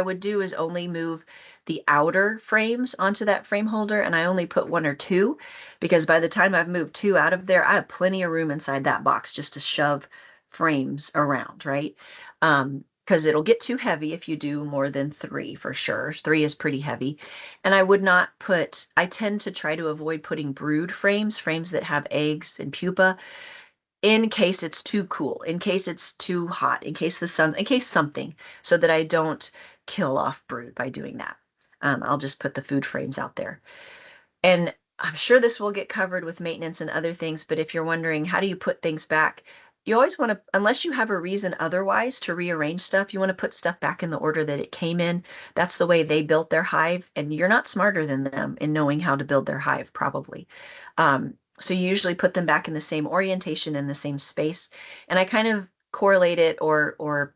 [SPEAKER 2] would do is only move the outer frames onto that frame holder, and I only put one or two, because by the time I've moved two out of there, I have plenty of room inside that box just to shove frames around, right? Because it'll get too heavy if you do more than three, for sure. Three is pretty heavy. And I tend to try to avoid putting brood frames that have eggs and pupa, in case it's too cool, in case it's too hot, in case something, so that I don't kill off brood by doing that. I'll just put the food frames out there. And I'm sure this will get covered with maintenance and other things, but if you're wondering, how do you put things back? You always want to, unless you have a reason otherwise to rearrange stuff, you want to put stuff back in the order that it came in. That's the way they built their hive, and you're not smarter than them in knowing how to build their hive, probably. So you usually put them back in the same orientation, in the same space. And I kind of correlate it, or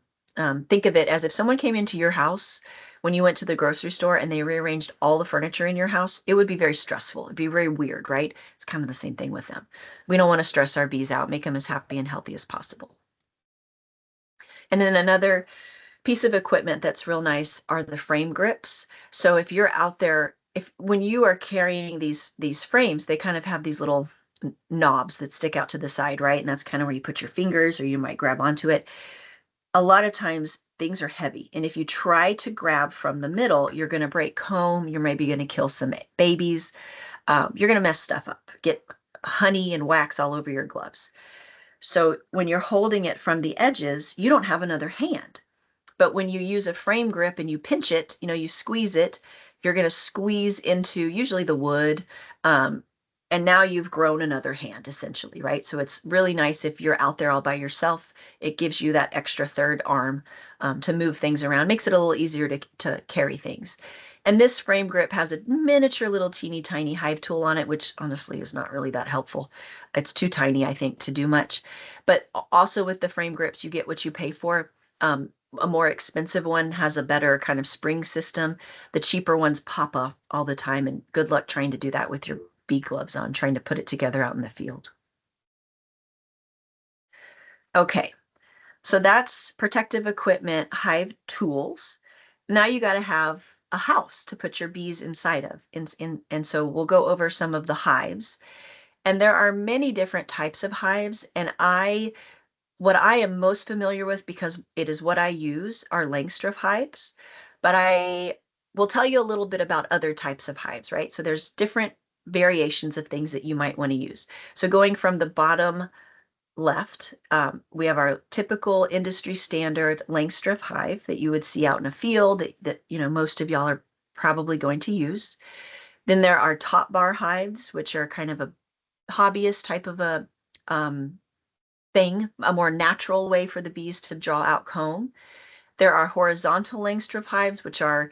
[SPEAKER 2] think of it as if someone came into your house when you went to the grocery store and they rearranged all the furniture in your house. It would be very stressful. It'd be very weird, right? It's kind of the same thing with them. We don't want to stress our bees out, make them as happy and healthy as possible. And then another piece of equipment that's real nice are the frame grips. So if you're out there if when you are carrying these frames, they kind of have these little knobs that stick out to the side, right? And that's kind of where you put your fingers, or you might grab onto it. A lot of times things are heavy, and if you try to grab from the middle, you're going to break comb. You're maybe going to kill some babies. You're going to mess stuff up, get honey and wax all over your gloves. So when you're holding it from the edges, you don't have another hand. But when you use a frame grip and you pinch it, you squeeze it, you're going to squeeze into usually the wood. Um, and now you've grown another hand essentially, right? So it's really nice if you're out there all by yourself. It gives you that extra third arm to move things around, makes it a little easier to carry things. And this frame grip has a miniature little teeny tiny hive tool on it, which honestly is not really that helpful. It's too tiny, I think, to do much. But also with the frame grips, you get what you pay for. A more expensive one has a better kind of spring system. The cheaper ones pop off all the time, and good luck trying to do that with your bee gloves on, trying to put it together out in the field. Okay, so that's protective equipment, hive tools. Now you got to have a house to put your bees inside of. And so we'll go over some of the hives. And there are many different types of hives, and what I am most familiar with, because it is what I use, are Langstroth hives. But I will tell you a little bit about other types of hives, right? So there's different variations of things that you might want to use. So going from the bottom left, we have our typical industry standard Langstroth hive that you would see out in a field that most of y'all are probably going to use. Then there are top bar hives, which are kind of a hobbyist type of a thing, a more natural way for the bees to draw out comb. There are horizontal Langstroth hives, which are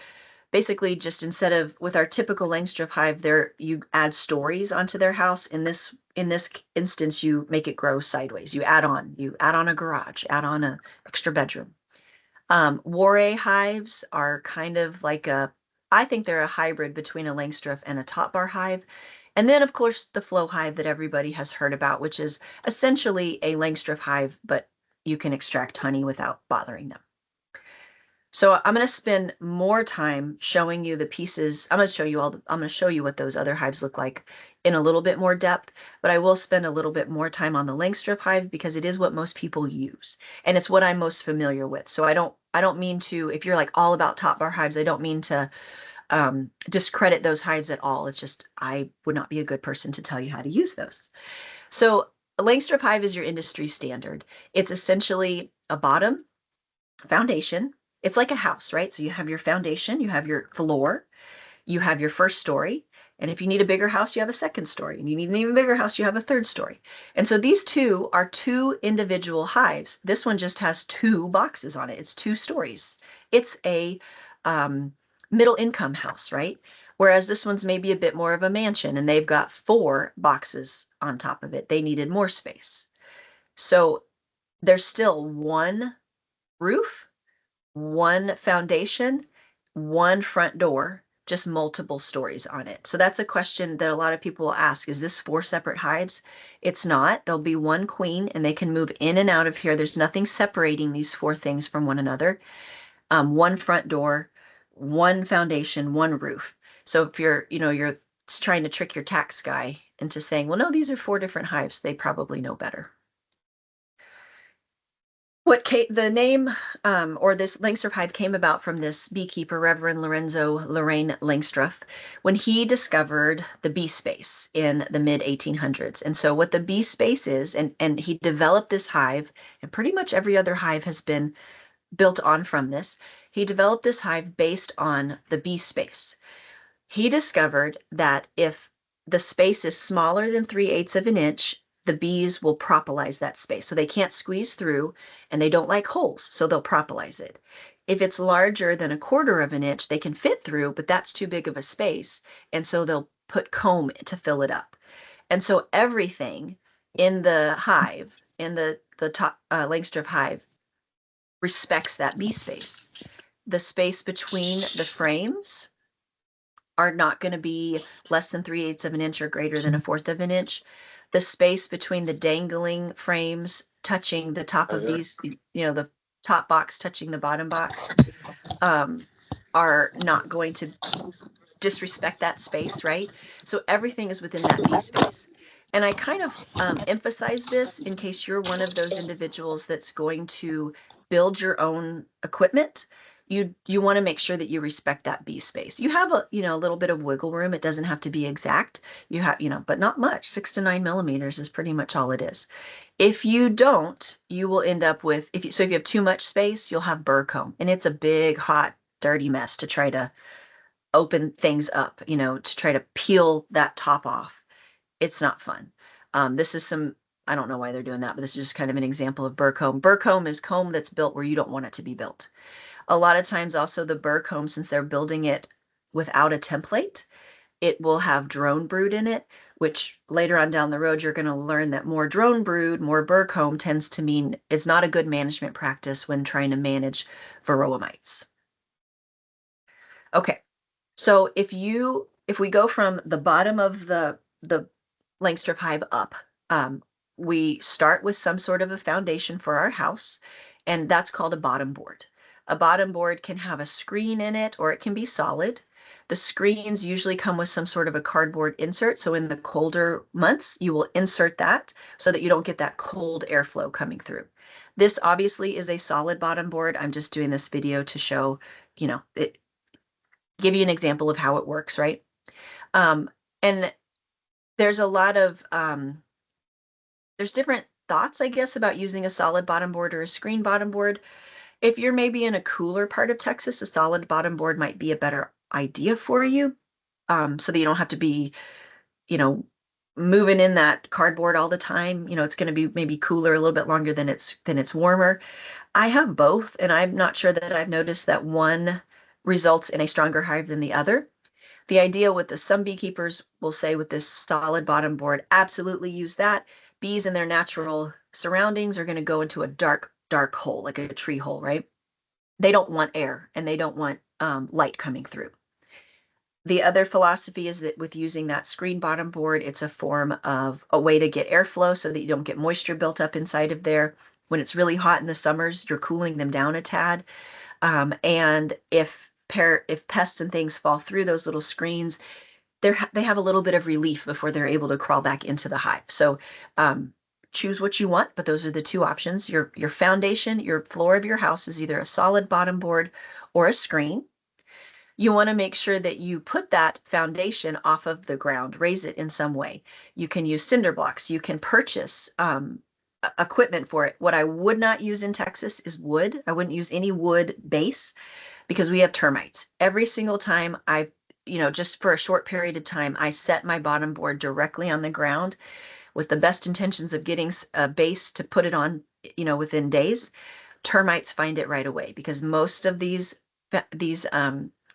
[SPEAKER 2] basically just, instead of with our typical Langstroth hive, there you add stories onto their house. In this instance, you make it grow sideways. You add on a garage, add on an extra bedroom. Warre hives are kind of like I think they're a hybrid between a Langstroth and a top bar hive. And then, of course, the flow hive that everybody has heard about, which is essentially a Langstroth hive, but you can extract honey without bothering them. So I'm going to spend more time showing you the pieces. I'm going to show you what those other hives look like in a little bit more depth, but I will spend a little bit more time on the Langstroth hive because it is what most people use, and it's what I'm most familiar with. So I don't mean to, if you're like all about top bar hives, I don't mean to discredit those hives at all. It's just, I would not be a good person to tell you how to use those. So a Langstroth hive is your industry standard. It's essentially a bottom foundation. It's like a house, right? So you have your foundation, you have your floor, you have your first story. And if you need a bigger house, you have a second story. And you need an even bigger house, you have a third story. And so these two are two individual hives. This one just has two boxes on it. It's two stories. It's a middle income house, right? Whereas this one's maybe a bit more of a mansion, and they've got four boxes on top of it. They needed more space. So there's still one roof, one foundation, one front door, just multiple stories on it. So that's a question that a lot of people will ask. Is this four separate hives? It's not. There'll be one queen, and they can move in and out of here. There's nothing separating these four things from one another. One front door, one foundation, one roof. So if you're trying to trick your tax guy into saying, well, no, these are four different hives, they probably know better. The name or this Langstroth hive came about from this beekeeper, Reverend Lorenzo Lorraine Langstroth, when he discovered the bee space in the mid 1800s. And so what the bee space is, and he developed this hive, and pretty much every other hive has been built on from this. He developed this hive based on the bee space. He discovered that if the space is smaller than 3/8 of an inch, the bees will propolize that space. So they can't squeeze through, and they don't like holes, so they'll propolize it. If it's larger than 1/4 of an inch, they can fit through, but that's too big of a space, and so they'll put comb to fill it up. And so everything in the hive, in the top Langstroth hive, respects that bee space. The space between the frames are not going to be less than 3/8 of an inch or greater than 1/4 of an inch. The space between the dangling frames touching the top of these, the top box touching the bottom box, are not going to disrespect that space, right? So everything is within that bee space. And I kind of emphasize this in case you're one of those individuals that's going to build your own equipment. You want to make sure that you respect that bee space. You have a little bit of wiggle room. It doesn't have to be exact. You have, but not much. 6 to 9 millimeters is pretty much all it is. If you don't, you will end up with, if you have too much space, you'll have burr comb, and it's a big, hot, dirty mess to try to open things up, to try to peel that top off. It's not fun. This is I don't know why they're doing that, but this is just kind of an example of burr comb. Burr comb is comb that's built where you don't want it to be built. A lot of times also the burr comb, since they're building it without a template, it will have drone brood in it, which later on down the road, you're going to learn that more drone brood, more burr comb tends to mean it's not a good management practice when trying to manage varroa mites. Okay, so if we go from the bottom of the Langstroth hive up, um, we start with some sort of a foundation for our house, and that's called a bottom board. A bottom board can have a screen in it, or it can be solid. The screens usually come with some sort of a cardboard insert, so in the colder months, you will insert that so that you don't get that cold airflow coming through. This obviously is a solid bottom board. I'm just doing this video to show, it, give you an example of how it works, right? And there's a lot of there's different thoughts, I guess, about using a solid bottom board or a screen bottom board. If you're maybe in a cooler part of Texas, a solid bottom board might be a better idea for you, so that you don't have to be, you know, moving in that cardboard all the time. It's going to be maybe cooler a little bit longer than it's warmer. I have both, and I'm not sure that I've noticed that one results in a stronger hive than the other. The idea with some beekeepers will say with this solid bottom board, absolutely use that. Bees in their natural surroundings are going to go into a dark, dark hole, like a tree hole, right? They don't want air and they don't want light coming through. The other philosophy is that with using that screen bottom board, it's a form of a way to get airflow so that you don't get moisture built up inside of there. When it's really hot in the summers, you're cooling them down a tad. And if pests and things fall through those little screens, they have a little bit of relief before they're able to crawl back into the hive. So choose what you want, but those are the two options. Your foundation, your floor of your house is either a solid bottom board or a screen. You want to make sure that you put that foundation off of the ground, raise it in some way. You can use cinder blocks. You can purchase equipment for it. What I would not use in Texas is wood. I wouldn't use any wood base because we have termites. Every single time just for a short period of time, I set my bottom board directly on the ground with the best intentions of getting a base to put it on, within days. Termites find it right away because most of these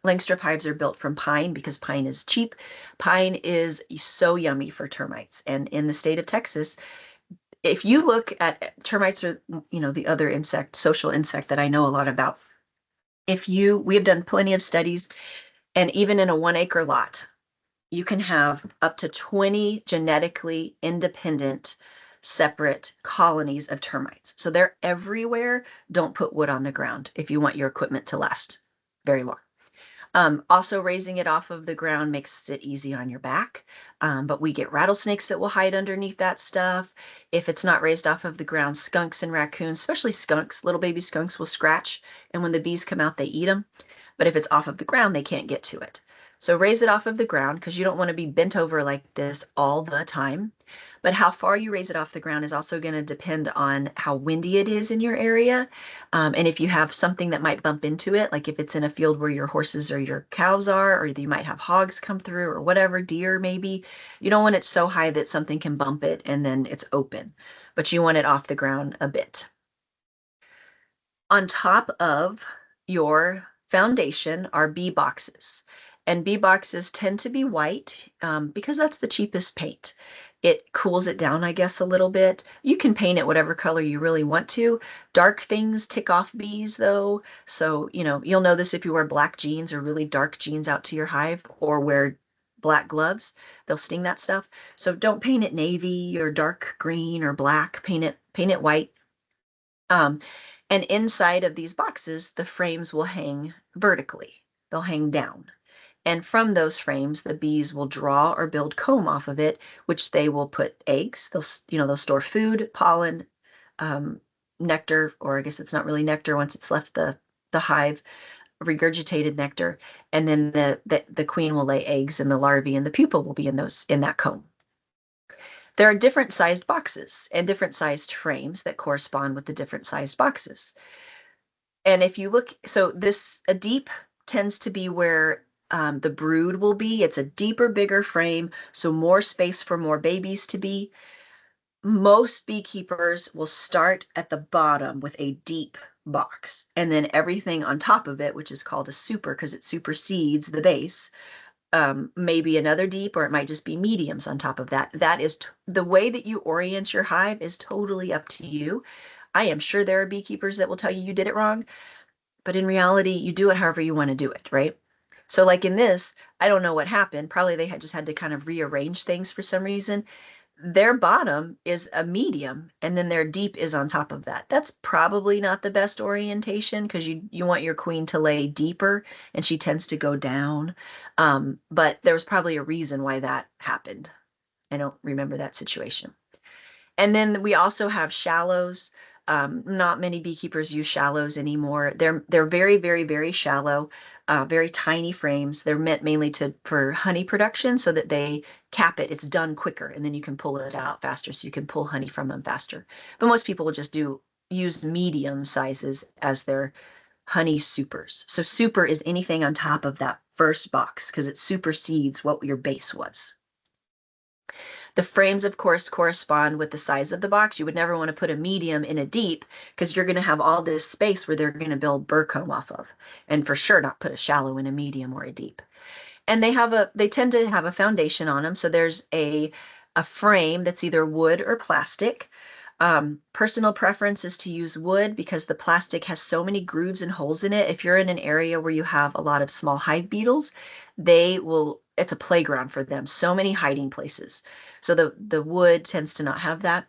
[SPEAKER 2] Langstroth hives are built from pine because pine is cheap. Pine is so yummy for termites. And in the state of Texas, if you look at termites are, the other social insect that I know a lot about. We have done plenty of studies, and even in a 1 acre lot, you can have up to 20 genetically independent, separate colonies of termites. So they're everywhere. Don't put wood on the ground if you want your equipment to last very long. Also, raising it off of the ground makes it easy on your back, but we get rattlesnakes that will hide underneath that stuff. If it's not raised off of the ground, skunks and raccoons, especially skunks, little baby skunks will scratch, and when the bees come out, they eat them. But if it's off of the ground, they can't get to it. So raise it off of the ground because you don't want to be bent over like this all the time. But how far you raise it off the ground is also going to depend on how windy it is in your area. And if you have something that might bump into it, like if it's in a field where your horses or your cows are, or you might have hogs come through or whatever, deer maybe, you don't want it so high that something can bump it and then it's open, but you want it off the ground a bit. On top of your foundation are bee boxes. And bee boxes tend to be white because that's the cheapest paint. It cools it down, I guess, a little bit. You can paint it whatever color you really want to. Dark things tick off bees, though. So, you'll know this if you wear black jeans or really dark jeans out to your hive or wear black gloves. They'll sting that stuff. So don't paint it navy or dark green or black. Paint it white. Um, and inside of these boxes, the frames will hang vertically. They'll hang down. And from those frames, the bees will draw or build comb off of it, which they will put eggs. They'll store food, pollen, um, nectar, or I guess it's not really nectar once it's left the hive, regurgitated nectar, and then the queen will lay eggs, and the larvae and the pupa will be in that comb. There are different sized boxes and different sized frames that correspond with the different sized boxes. And if you look, so this a deep tends to be where the brood will be. It's a deeper, bigger frame, so more space for more babies to be. Most beekeepers will start at the bottom with a deep box, and then everything on top of it, which is called a super because it supersedes the base, maybe another deep, or it might just be mediums on top of that. That is the way that you orient your hive is totally up to you. I am sure there are beekeepers that will tell you you did it wrong, but in reality, you do it however you want to do it, right? So, like in this, I don't know what happened. Probably they had just had to kind of rearrange things for some reason. Their bottom is a medium, and then their deep is on top of that. That's probably not the best orientation because you want your queen to lay deeper, and she tends to go down. But there was probably a reason why that happened. I don't remember that situation. And then we also have shallows. Not many beekeepers use shallows anymore. They're very, very, very shallow, very tiny frames. They're meant mainly for honey production so that they cap it. It's done quicker, and then you can pull it out faster, so you can pull honey from them faster. But most people will just use medium sizes as their honey supers. So super is anything on top of that first box because it supersedes what your base was. The frames, of course, correspond with the size of the box. You would never want to put a medium in a deep because you're going to have all this space where they're going to build burr comb off of. And for sure not put a shallow in a medium or a deep. And they tend to have a foundation on them. So there's a frame that's either wood or plastic. Personal preference is to use wood because the plastic has so many grooves and holes in it. If you're in an area where you have a lot of small hive beetles, it's a playground for them. So many hiding places. So the wood tends to not have that.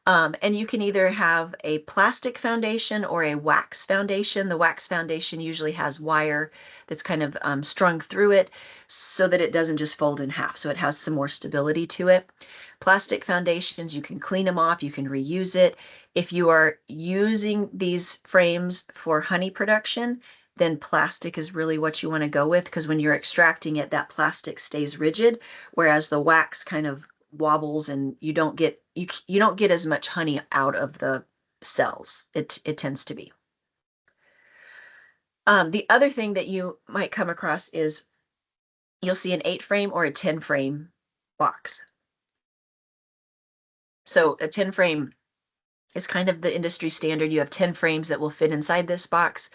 [SPEAKER 2] And you can either have a plastic foundation or a wax foundation. The wax foundation usually has wire that's kind of strung through it so that it doesn't just fold in half. So it has some more stability to it. Plastic foundations, you can clean them off, you can reuse it. If you are using these frames for honey production, then plastic is really what you want to go with because when you're extracting it, that plastic stays rigid, whereas the wax kind of wobbles and you don't get as much honey out of the cells. It tends to be. The other thing that you might come across is you'll see an 8 frame or a 10 frame box. So a 10 frame is kind of the industry standard. You have 10 frames that will fit inside this box.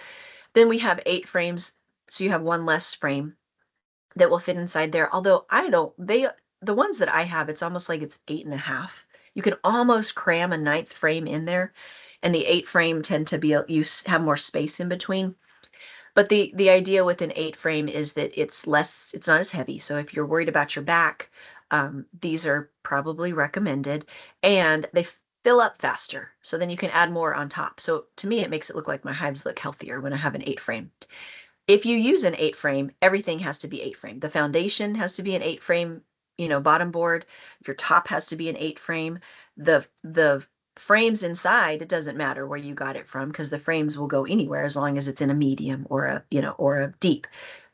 [SPEAKER 2] Then we have 8 frames, so you have one less frame that will fit inside there. Although the ones that I have, it's almost like it's 8.5. You can almost cram a 9th frame in there, and the 8 frame tend to have more space in between. But the idea with an 8 frame is that it's not as heavy. So if you're worried about your back, these are probably recommended, and they fill up faster. So then you can add more on top. So to me, it makes it look like my hives look healthier when I have an 8 frame. If you use an 8 frame, everything has to be 8 frame. The foundation has to be an 8 frame, bottom board. Your top has to be an 8 frame. The frames inside, it doesn't matter where you got it from because the frames will go anywhere as long as it's in a medium or a deep.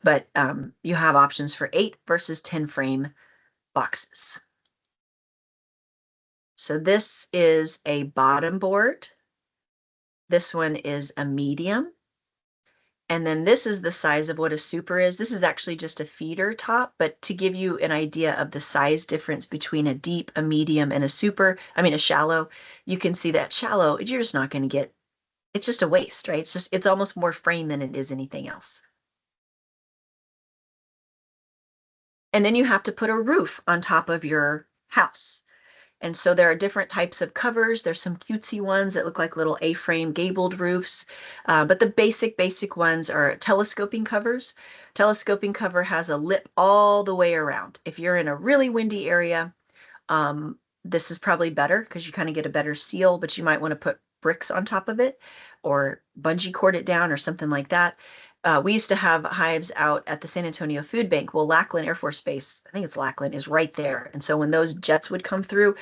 [SPEAKER 2] But you have options for 8 versus 10 frame boxes. So this is a bottom board. This one is a medium. And then this is the size of what a super is. This is actually just a feeder top, but to give you an idea of the size difference between a deep, a medium, and a shallow, you can see that shallow, you're just not going to get, it's just a waste, right? It's almost more frame than it is anything else. And then you have to put a roof on top of your house. And so there are different types of covers. There's some cutesy ones that look like little A-frame gabled roofs. But the basic ones are telescoping covers. Telescoping cover has a lip all the way around. If you're in a really windy area, this is probably better because you kind of get a better seal, but you might want to put bricks on top of it or bungee cord it down or something like that. We used to have hives out at the San Antonio Food Bank. Well, Lackland Air Force Base, I think it's Lackland, is right there. And so when those jets would come through,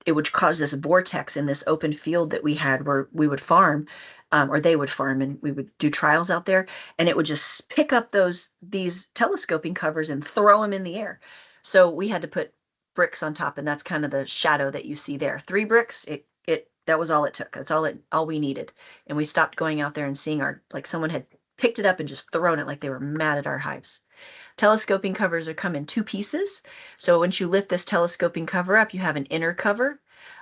[SPEAKER 2] it would cause this vortex in this open field that we had where we would farm, or they would farm, and we would do trials out there, and it would just pick up these telescoping covers and throw them in the air. So we had to put bricks on top, and that's kind of the shadow that you see there. 3 bricks, it that was all it took. That's all we needed. And we stopped going out there and seeing our, like, someone had picked it up and just thrown it like they were mad at our hives. Telescoping covers are come in 2 pieces. So once you lift this telescoping cover up, you have an inner cover.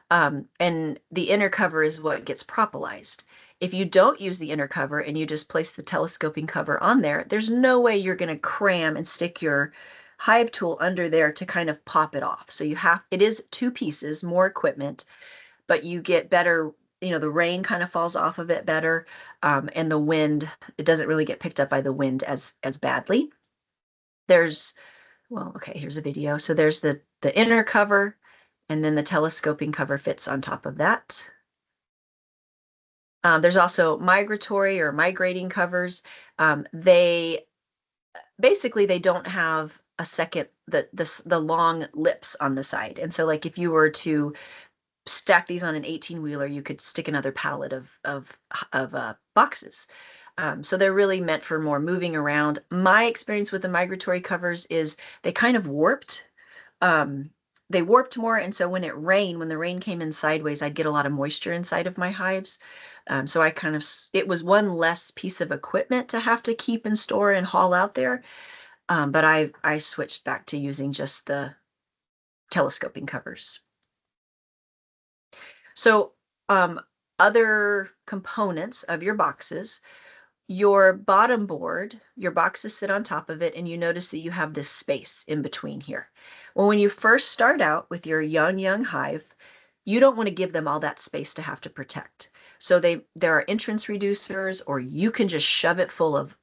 [SPEAKER 2] And the inner cover is what gets propolized. If you don't use the inner cover and you just place the telescoping cover on there, there's no way you're going to cram and stick your hive tool under there to kind of pop it off. So it is 2 pieces, more equipment, but you get better, the rain kind of falls off of it better, and the wind, it doesn't really get picked up by the wind as badly. There's, well, okay, here's a video. So there's the inner cover, and then the telescoping cover fits on top of that. There's also migratory or migrating covers. They basically, they don't have a second, the long lips on the side. And so like if you were to stack these on an 18-wheeler, you could stick another pallet of boxes. So they're really meant for more moving around. My experience with the migratory covers is they kind of warped. They warped more, and so when the rain came in sideways, I'd get a lot of moisture inside of my hives. So it was one less piece of equipment to have to keep and store and haul out there. But I switched back to using just the telescoping covers. So, other components of your boxes, your bottom board, your boxes sit on top of it, and you notice that you have this space in between here. Well, when you first start out with your young hive, you don't want to give them all that space to have to protect. So there are entrance reducers, or you can just shove it full of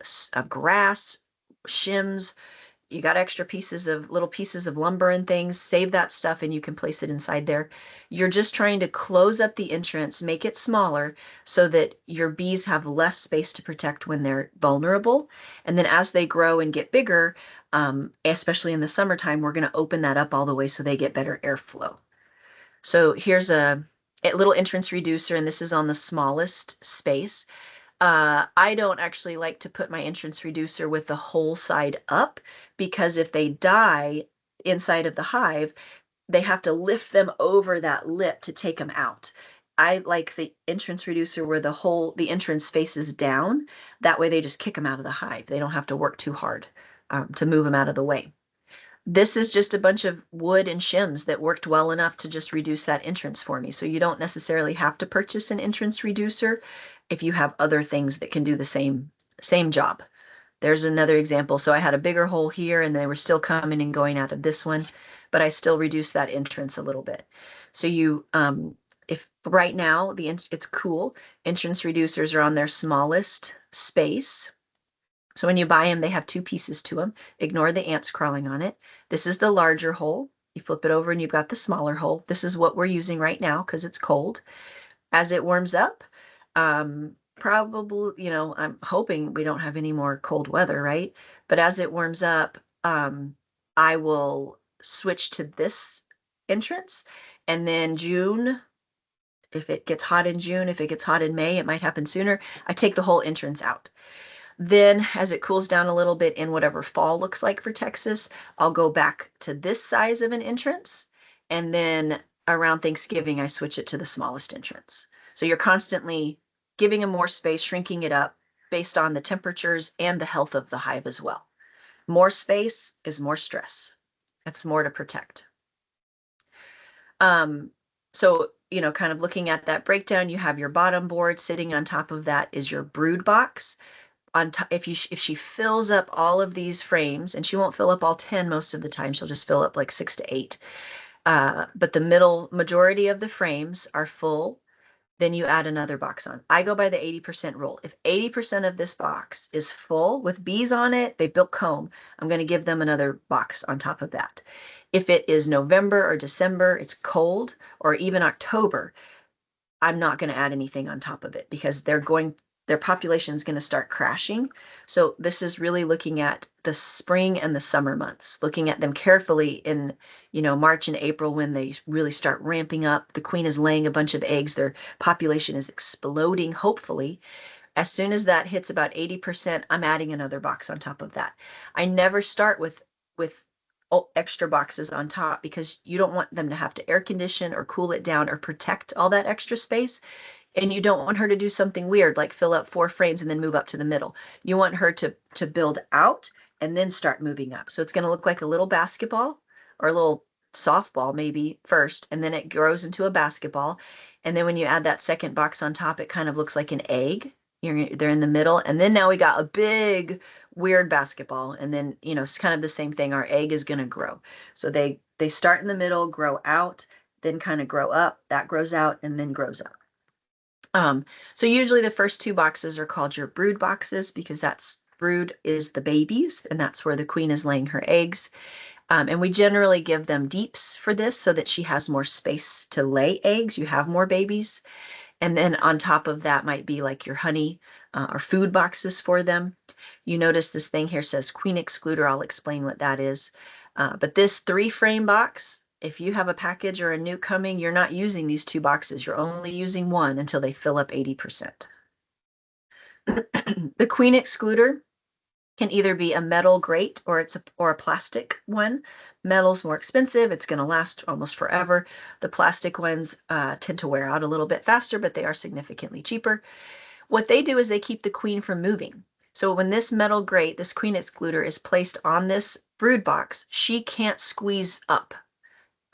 [SPEAKER 2] grass, shims. You got extra little pieces of lumber and things, save that stuff and you can place it inside there. You're just trying to close up the entrance, make it smaller so that your bees have less space to protect when they're vulnerable. And then as they grow and get bigger, especially in the summertime, we're going to open that up all the way so they get better airflow. So here's a little entrance reducer, and this is on the smallest space. I don't actually like to put my entrance reducer with the whole side up, because if they die inside of the hive, they have to lift them over that lip to take them out. I like the entrance reducer where the entrance faces down. That way they just kick them out of the hive. They don't have to work too hard to move them out of the way. This is just a bunch of wood and shims that worked well enough to just reduce that entrance for me. So you don't necessarily have to purchase an entrance reducer if you have other things that can do the same job. There's another example. So I had a bigger hole here and they were still coming and going out of this one, but I still reduced that entrance a little bit. So if right now it's cool, entrance reducers are on their smallest space. So when you buy them, they have 2 pieces to them. Ignore the ants crawling on it. This is the larger hole. You flip it over and you've got the smaller hole. This is what we're using right now because it's cold. As it warms up, probably, I'm hoping we don't have any more cold weather, right? But as it warms up, I will switch to this entrance. And then June, if it gets hot in June, if it gets hot in May, it might happen sooner, I take the whole entrance out. Then as it cools down a little bit in whatever fall looks like for Texas, I'll go back to this size of an entrance. And then around Thanksgiving, I switch it to the smallest entrance. So you're constantly giving them more space, shrinking it up based on the temperatures and the health of the hive as well. More space is more stress. That's more to protect. So, kind of looking at that breakdown, you have your bottom board. Sitting on top of that is your brood box. On top, if she fills up all of these frames, and she won't fill up all 10 most of the time, she'll just fill up like 6 to 8. But the middle majority of the frames are full, then you add another box on. I go by the 80% rule. If 80% of this box is full with bees on it, they built comb, I'm going to give them another box on top of that. If it is November or December, it's cold, or even October, I'm not going to add anything on top of it because their population is going to start crashing. So this is really looking at the spring and the summer months, looking at them carefully in, March and April when they really start ramping up. The queen is laying a bunch of eggs. Their population is exploding, hopefully. As soon as that hits about 80%, I'm adding another box on top of that. I never start with extra boxes on top because you don't want them to have to air condition or cool it down or protect all that extra space. And you don't want her to do something weird like fill up 4 frames and then move up to the middle. You want her to build out and then start moving up. So it's going to look like a little basketball or a little softball maybe first, and then it grows into a basketball. And then when you add that second box on top, it kind of looks like an egg. They're in the middle. And then now we got a big weird basketball. And then, it's kind of the same thing. Our egg is going to grow. So they start in the middle, grow out, then kind of grow up. That grows out and then grows up. So usually the first two boxes are called your brood boxes because that's brood is the babies, and that's where the queen is laying her eggs. And we generally give them deeps for this so that she has more space to lay eggs. You have more babies. And then on top of that might be like your honey or food boxes for them. You notice this thing here says queen excluder. I'll explain what that is. But this 3 frame box, if you have a package or a new coming, you're not using these 2 boxes. You're only using one until they fill up 80%. The queen excluder can either be a metal grate or a plastic one. Metal's more expensive. It's going to last almost forever. The plastic ones tend to wear out a little bit faster, but they are significantly cheaper. What they do is they keep the queen from moving. So when this metal grate, this queen excluder, is placed on this brood box, she can't squeeze up.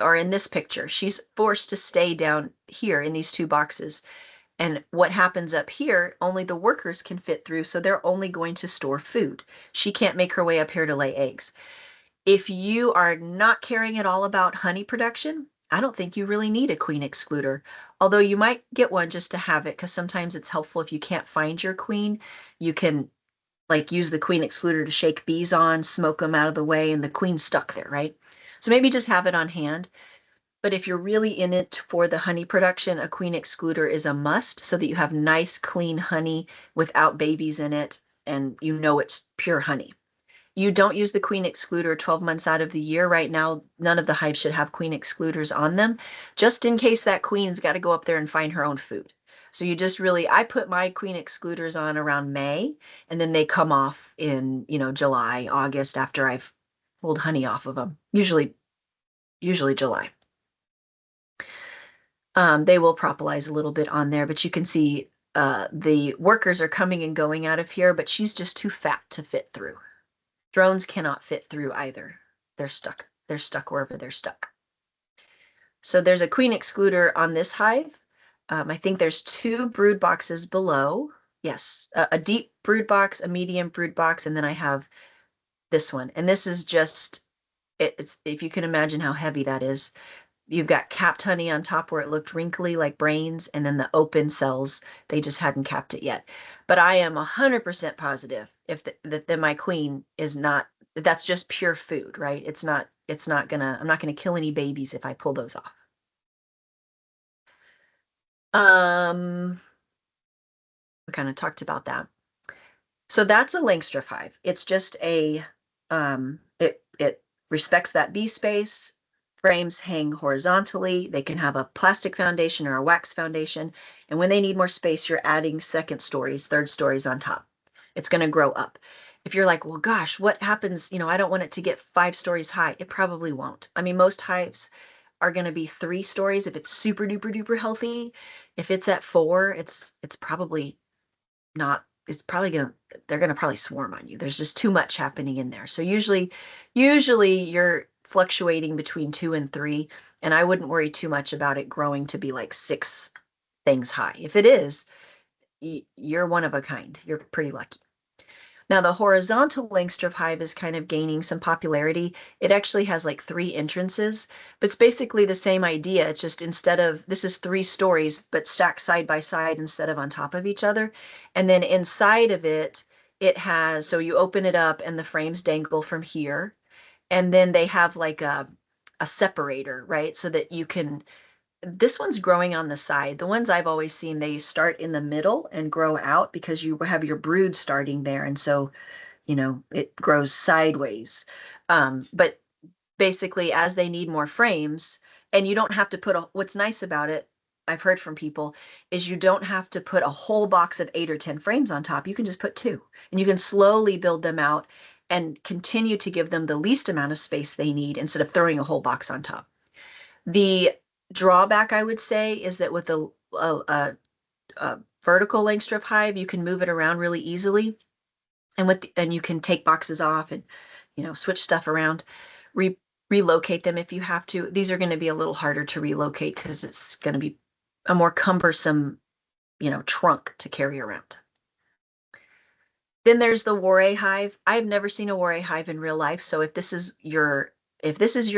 [SPEAKER 2] Or in this picture, she's forced to stay down here in these 2 boxes. And what happens up here, only the workers can fit through, so they're only going to store food. She can't make her way up here to lay eggs. If you are not caring at all about honey production, I don't think you really need a queen excluder, although you might get one just to have it because sometimes it's helpful if you can't find your queen. You can like use the queen excluder to shake bees on, smoke them out of the way, and the queen's stuck there, right? So maybe just have it on hand. But if you're really in it for the honey production, a queen excluder is a must so that you have nice, clean honey without babies in it and it's pure honey. You don't use the queen excluder 12 months out of the year. Right now, none of the hives should have queen excluders on them, just in case that queen's got to go up there and find her own food. So you just really, I put my queen excluders on around May, and then they come off in, July, August after I've pulled honey off of them. Usually July. They will propolize a little bit on there, but you can see the workers are coming and going out of here, but she's just too fat to fit through. Drones cannot fit through either. They're stuck. They're stuck wherever they're stuck. So there's a queen excluder on this hive. I think there's 2 brood boxes below. Yes, a deep brood box, a medium brood box, and then I have this one. And this is just, it's if you can imagine how heavy that is. You've got capped honey on top where it looked wrinkly like brains, and then the open cells, they just hadn't capped it yet. But I am 100% positive that my queen is not, that's just pure food, right? I'm not gonna kill any babies if I pull those off. We kind of talked about that. So that's a Langstroth hive. It's just it respects that bee space. Frames hang horizontally. They can have a plastic foundation or a wax foundation. And when they need more space, you're adding second stories, third stories on top. It's going to grow up. If you're like, well, gosh, what happens? I don't want it to get 5 stories high. It probably won't. I mean, most hives are going to be 3 stories if it's super duper duper healthy. If it's at 4, it's probably not, it's probably they're gonna probably swarm on you. There's just too much happening in there. So usually you're fluctuating between 2 and 3, and I wouldn't worry too much about it growing to be like 6 things high. If it is, you're one of a kind. You're pretty lucky. Now the horizontal Langstroth hive is kind of gaining some popularity. It actually has like 3 entrances, but it's basically the same idea. It's just instead of, this is 3 stories, but stacked side by side instead of on top of each other. And then inside of it, it has, so you open it up and the frames dangle from here. And then they have like a separator, right? So that this one's growing on the side. The ones I've always seen, they start in the middle and grow out because you have your brood starting there. And so, it grows sideways. But basically, as they need more frames, and you don't have to what's nice about it, I've heard from people, is you don't have to put a whole box of 8 or 10 frames on top. You can just put two, and you can slowly build them out and continue to give them the least amount of space they need instead of throwing a whole box on top. The drawback, I would say, is that with a vertical length strip hive, you can move it around really easily, and you can take boxes off and switch stuff around, re- relocate them if you have to. These are going to be a little harder to relocate because it's going to be a more cumbersome trunk to carry around. Then there's the Warre hive. I've never seen a Warre hive in real life, so if this is your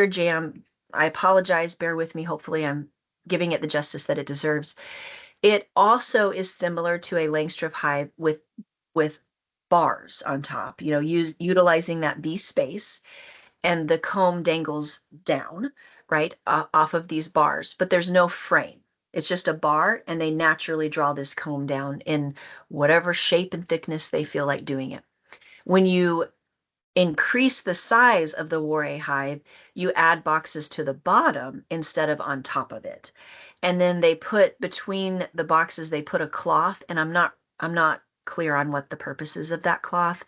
[SPEAKER 2] jam, I apologize, bear with me. Hopefully I'm giving it the justice that it deserves. It also is similar to a Langstroth hive with bars on top, utilizing that bee space, and the comb dangles down, right, off of these bars, but there's no frame. It's just a bar, and they naturally draw this comb down in whatever shape and thickness they feel like doing it. When you increase the size of the Warre hive, you add boxes to the bottom instead of on top of it. And then they put between the boxes, they put a cloth, and I'm not clear on what the purpose is of that cloth.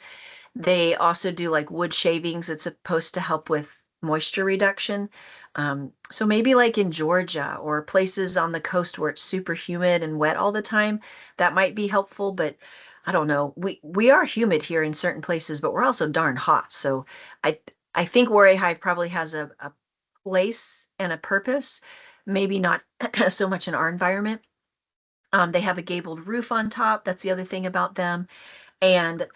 [SPEAKER 2] They also do like wood shavings. It's supposed to help with moisture reduction. So maybe like in Georgia or places on the coast where it's super humid and wet all the time, that might be helpful. But I don't know. We are humid here in certain places, but we're also darn hot. So I I think Warre Hive probably has a place and a purpose, maybe not so much in our environment. They have a gabled roof on top. That's the other thing about them. And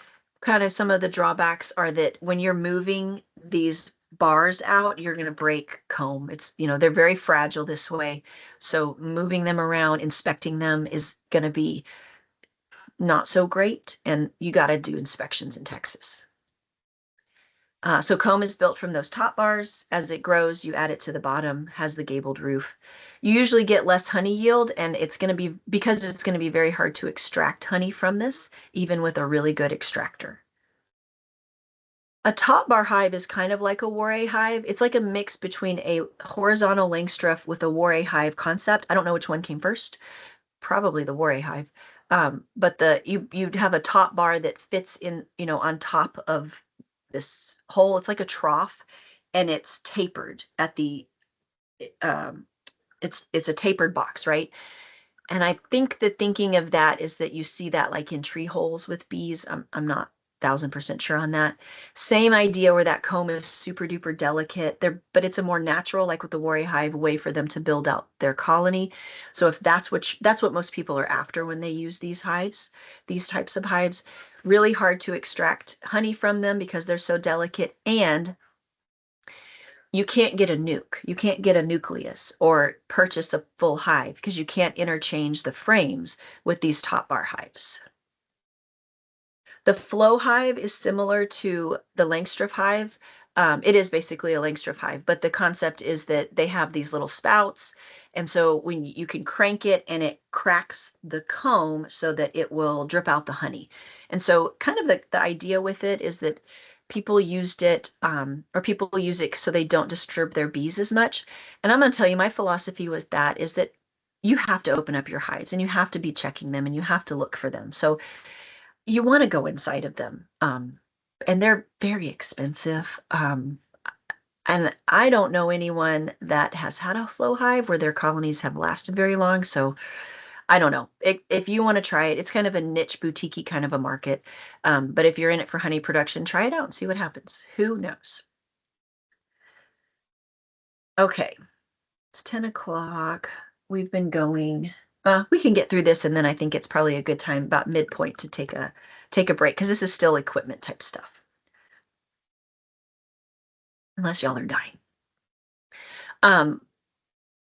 [SPEAKER 2] kind of some of the drawbacks are that when you're moving these bars out, you're going to break comb. They're very fragile this way. So moving them around, inspecting them is going to be not so great. And you got to do inspections in Texas. So comb is built from those top bars. As it grows, you add it to the bottom, has the gabled roof. You usually get less honey yield, and because it's going to be very hard to extract honey from this, even with a really good extractor. A top bar hive is kind of like a Warre hive. It's like a mix between a horizontal Langstroth with a Warre hive concept. I don't know which one came first. Probably the Warre hive. But you'd have a top bar that fits in, on top of this hole. It's like a trough, and it's tapered at the um, it's a tapered box, right? And I think the thinking of that is that you see that like in tree holes with bees. I'm not 1,000% sure on that. Same idea where that comb is super duper delicate there, but it's a more natural, like with the Warrior Hive, way for them to build out their colony. So if that's what most people are after when they use these types of hives, really hard to extract honey from them because they're so delicate, and you can't get a nuke. You can't get a nucleus or purchase a full hive because you can't interchange the frames with these top bar hives. The flow hive is similar to the Langstroth hive. It is basically a Langstroth hive, but the concept is that they have these little spouts. And so when you can crank it, and it cracks the comb so that it will drip out the honey. And so kind of the idea with it is that people used it, or people use it so they don't disturb their bees as much. And I'm going to tell you, my philosophy with that is that you have to open up your hives, and you have to be checking them, and you have to look for them. So you want to go inside of them. And they're very expensive. And I don't know anyone that has had a flow hive where their colonies have lasted very long. So I don't know. If you want to try it, it's kind of a niche, boutique kind of a market. But if you're in it for honey production, try it out and see what happens. Who knows? Okay, it's 10 o'clock. We've been going. We can get through this, and then I think it's probably a good time about midpoint to take a break because this is still equipment type stuff, unless y'all are dying. Um,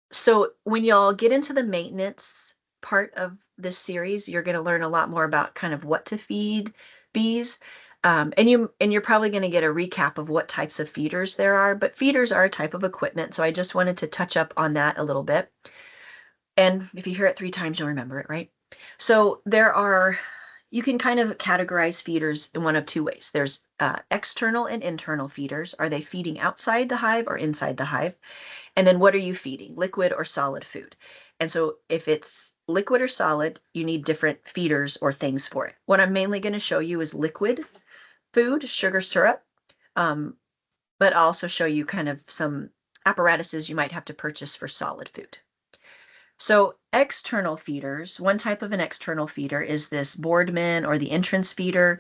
[SPEAKER 2] so when y'all get into the maintenance part of this series, you're going to learn a lot more about kind of what to feed bees. And you're probably going to get a recap of what types of feeders there are, but feeders are a type of equipment. So I just wanted to touch up on that a little bit. And if you hear it 3 times, you'll remember it, right? So you can kind of categorize feeders in one of two ways. There's external and internal feeders. Are they feeding outside the hive or inside the hive? And then what are you feeding, liquid or solid food? And so if it's liquid or solid, you need different feeders or things for it. What I'm mainly going to show you is liquid food, sugar syrup, um, but I'll also show you kind of some apparatuses you might have to purchase for solid food. So external feeders, one type of an external feeder is this Boardman or the entrance feeder.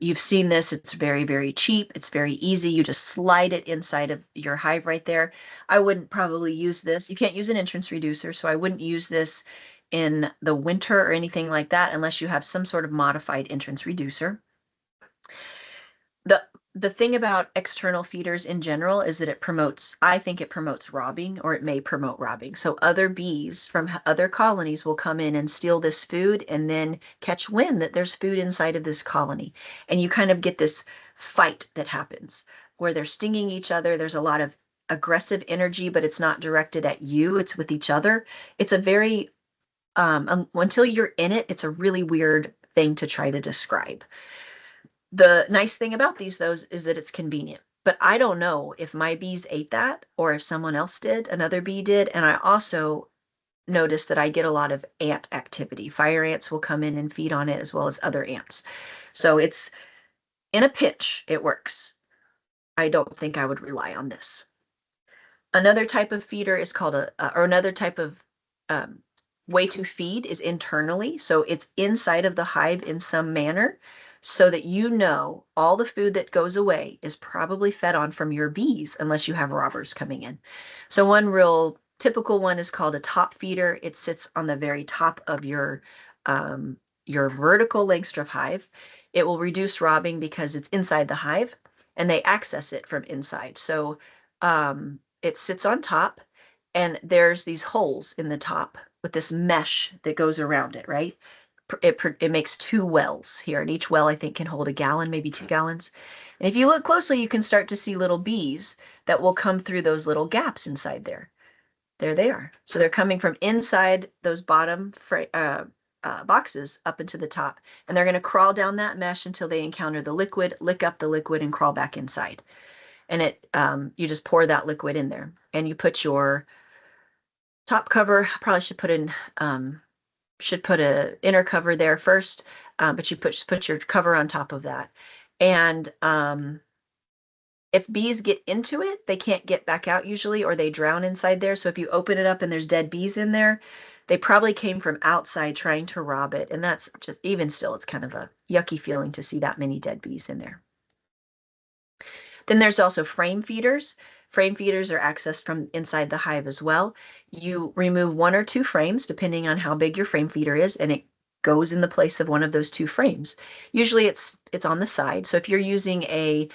[SPEAKER 2] You've seen this, it's very, very cheap. It's very easy. You just slide it inside of your hive right there. I wouldn't probably use this. You can't use an entrance reducer, so I wouldn't use this in the winter or anything like that unless you have some sort of modified entrance reducer. The the thing about external feeders in general is that I think it promotes robbing, or it may promote robbing. So other bees from other colonies will come in and steal this food and then catch wind that there's food inside of this colony. And you kind of get this fight that happens where they're stinging each other. There's a lot of aggressive energy, but it's not directed at you, it's with each other. It's a very, until you're in it, it's a really weird thing to try to describe. The nice thing about these, though, is that it's convenient. But I don't know if my bees ate that or if someone else did, another bee did. And I also noticed that I get a lot of ant activity. Fire ants will come in and feed on it as well as other ants. So it's in a pinch, it works. I don't think I would rely on this. Another type of feeder is called or another type of um, way to feed is internally. So it's inside of the hive in some manner so that you know all the food that goes away is probably fed on from your bees unless you have robbers coming in. So one real typical one is called a top feeder. It sits on the very top of your vertical Langstroth hive. It will reduce robbing because it's inside the hive and they access it from inside. So it sits on top and there's these holes in the top with this mesh that goes around it, right? It makes 2 wells here, and each well I think can hold a gallon, maybe 2 gallons. And if you look closely, you can start to see little bees that will come through those little gaps inside there. There they are. So they're coming from inside those bottom boxes up into the top, and they're going to crawl down that mesh until they encounter the liquid, lick up the liquid, and crawl back inside. And you just pour that liquid in there, and you put your top cover. Probably should put a inner cover there first, but you put your cover on top of that. And if bees get into it, they can't get back out usually, or they drown inside there. So if you open it up and there's dead bees in there, they probably came from outside trying to rob it. And that's just, even still, it's kind of a yucky feeling to see that many dead bees in there. Then there's also frame feeders. Frame feeders are accessed from inside the hive as well. You remove 1 or 2 frames, depending on how big your frame feeder is, and it goes in the place of one of those 2 frames. Usually it's on the side. So if you're using a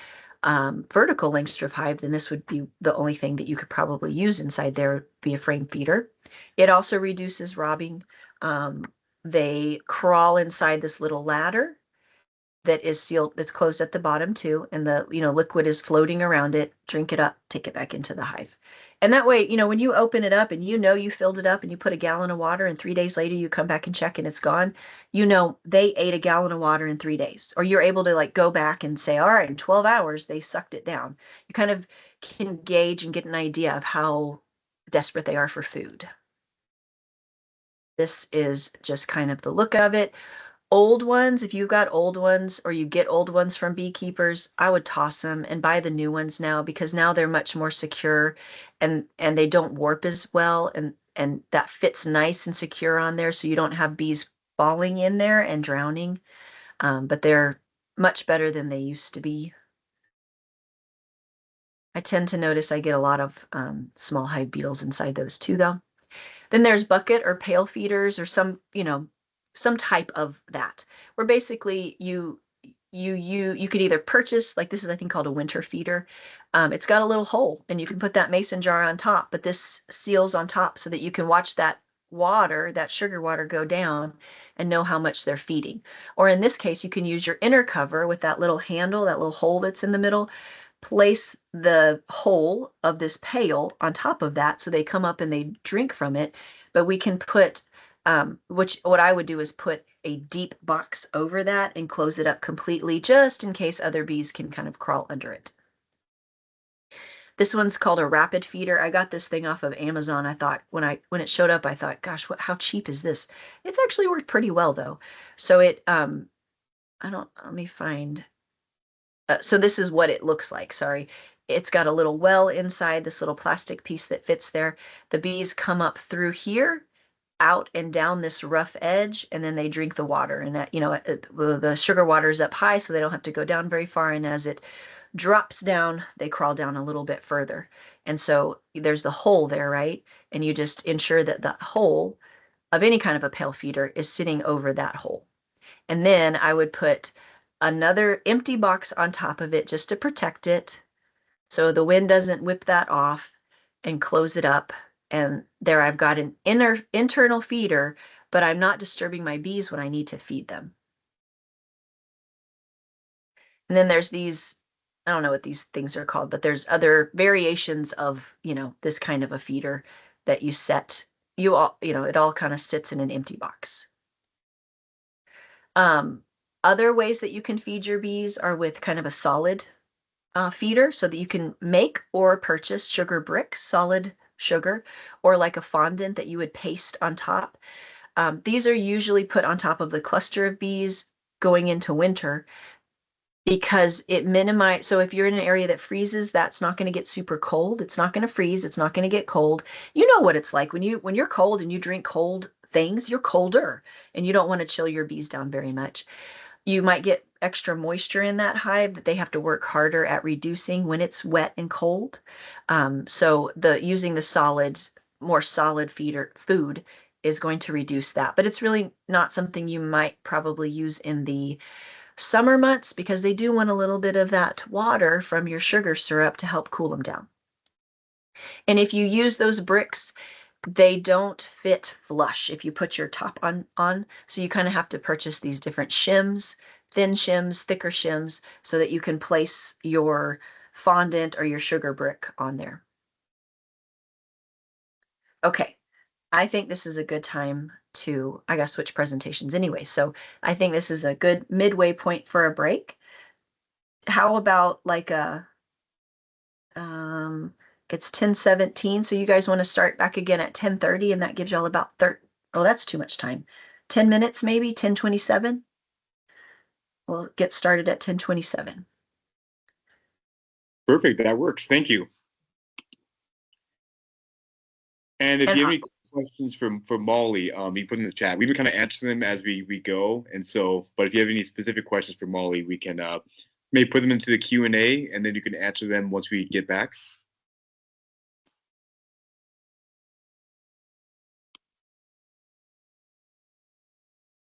[SPEAKER 2] vertical Langstroth hive, then this would be the only thing that you could probably use inside there would be a frame feeder. It also reduces robbing. They crawl inside this little ladder that is sealed, that's closed at the bottom too, and the liquid is floating around it. Drink it up, take it back into the hive. And that way, when you open it up and you filled it up and you put a gallon of water and 3 days later you come back and check and it's gone, they ate a gallon of water in 3 days. Or you're able to like go back and say, all right, in 12 hours they sucked it down. You kind of can gauge and get an idea of how desperate they are for food. This is just kind of the look of it. Old ones, if you've got old ones or you get old ones from beekeepers, I would toss them and buy the new ones now, because now they're much more secure and they don't warp as well, and that fits nice and secure on there, so you don't have bees falling in there and drowning. But they're much better than they used to be. I tend to notice I get a lot of small hive beetles inside those too, though. Then there's bucket or pail feeders, or some type of that, where basically you could either purchase, like this is I think called a winter feeder. It's got a little hole and you can put that mason jar on top, but this seals on top so that you can watch that sugar water go down and know how much they're feeding. Or in this case, you can use your inner cover with that little handle, that little hole that's in the middle. place the whole of this pail on top of that so they come up and they drink from it. But we can put, which what I would do is put a deep box over that and close it up completely just in case other bees can kind of crawl under it. This one's called a rapid feeder. I got this thing off of Amazon. I thought when it showed up, I thought, gosh, how cheap is this? It's actually worked pretty well though. So I don't, let me find, so this is what it looks like. Sorry. It's got a little well inside, this little plastic piece that fits there. The bees come up through here, out and down this rough edge, and then they drink the water. And the sugar water's up high, so they don't have to go down very far. And as it drops down, they crawl down a little bit further. And so there's the hole there, right? And you just ensure that the hole of any kind of a pail feeder is sitting over that hole. And then I would put another empty box on top of it just to protect it so the wind doesn't whip that off, and close it up. And there I've got an internal feeder, but I'm not disturbing my bees when I need to feed them. And then there's these, I don't know what these things are called, but there's other variations of, this kind of a feeder that you set. It all kind of sits in an empty box. Um, Other ways that you can feed your bees are with kind of a solid feeder, so that you can make or purchase sugar bricks, solid sugar, or like a fondant that you would paste on top. These are usually put on top of the cluster of bees going into winter because it minimizes. So if you're in an area that freezes, that's not going to get super cold. It's not going to freeze. It's not going to get cold. You know what it's like when you're cold and you drink cold things, you're colder and you don't want to chill your bees down very much. You might get extra moisture in that hive that they have to work harder at reducing when it's wet and cold. So using the more solid feeder food is going to reduce that. But it's really not something you might probably use in the summer months because they do want a little bit of that water from your sugar syrup to help cool them down. And if you use those bricks, they don't fit flush if you put your top on. So you kind of have to purchase these different shims, thin shims, thicker shims, so that you can place your fondant or your sugar brick on there. Okay, I think this is a good time I gotta switch presentations anyway. So I think this is a good midway point for a break. How about like um, it's 10:17, so you guys want to start back again at 10:30, and that gives y'all about oh, that's too much time. 10 minutes maybe, 10:27. We'll get started at 10:27.
[SPEAKER 1] Perfect. That works. Thank you. And if
[SPEAKER 2] And
[SPEAKER 1] you have any questions for Molly, you can put in the chat. We can kind of answer them as we go. And so, but if you have any specific questions for Molly, we can maybe put them into the Q&A, and then you can answer them once we get back.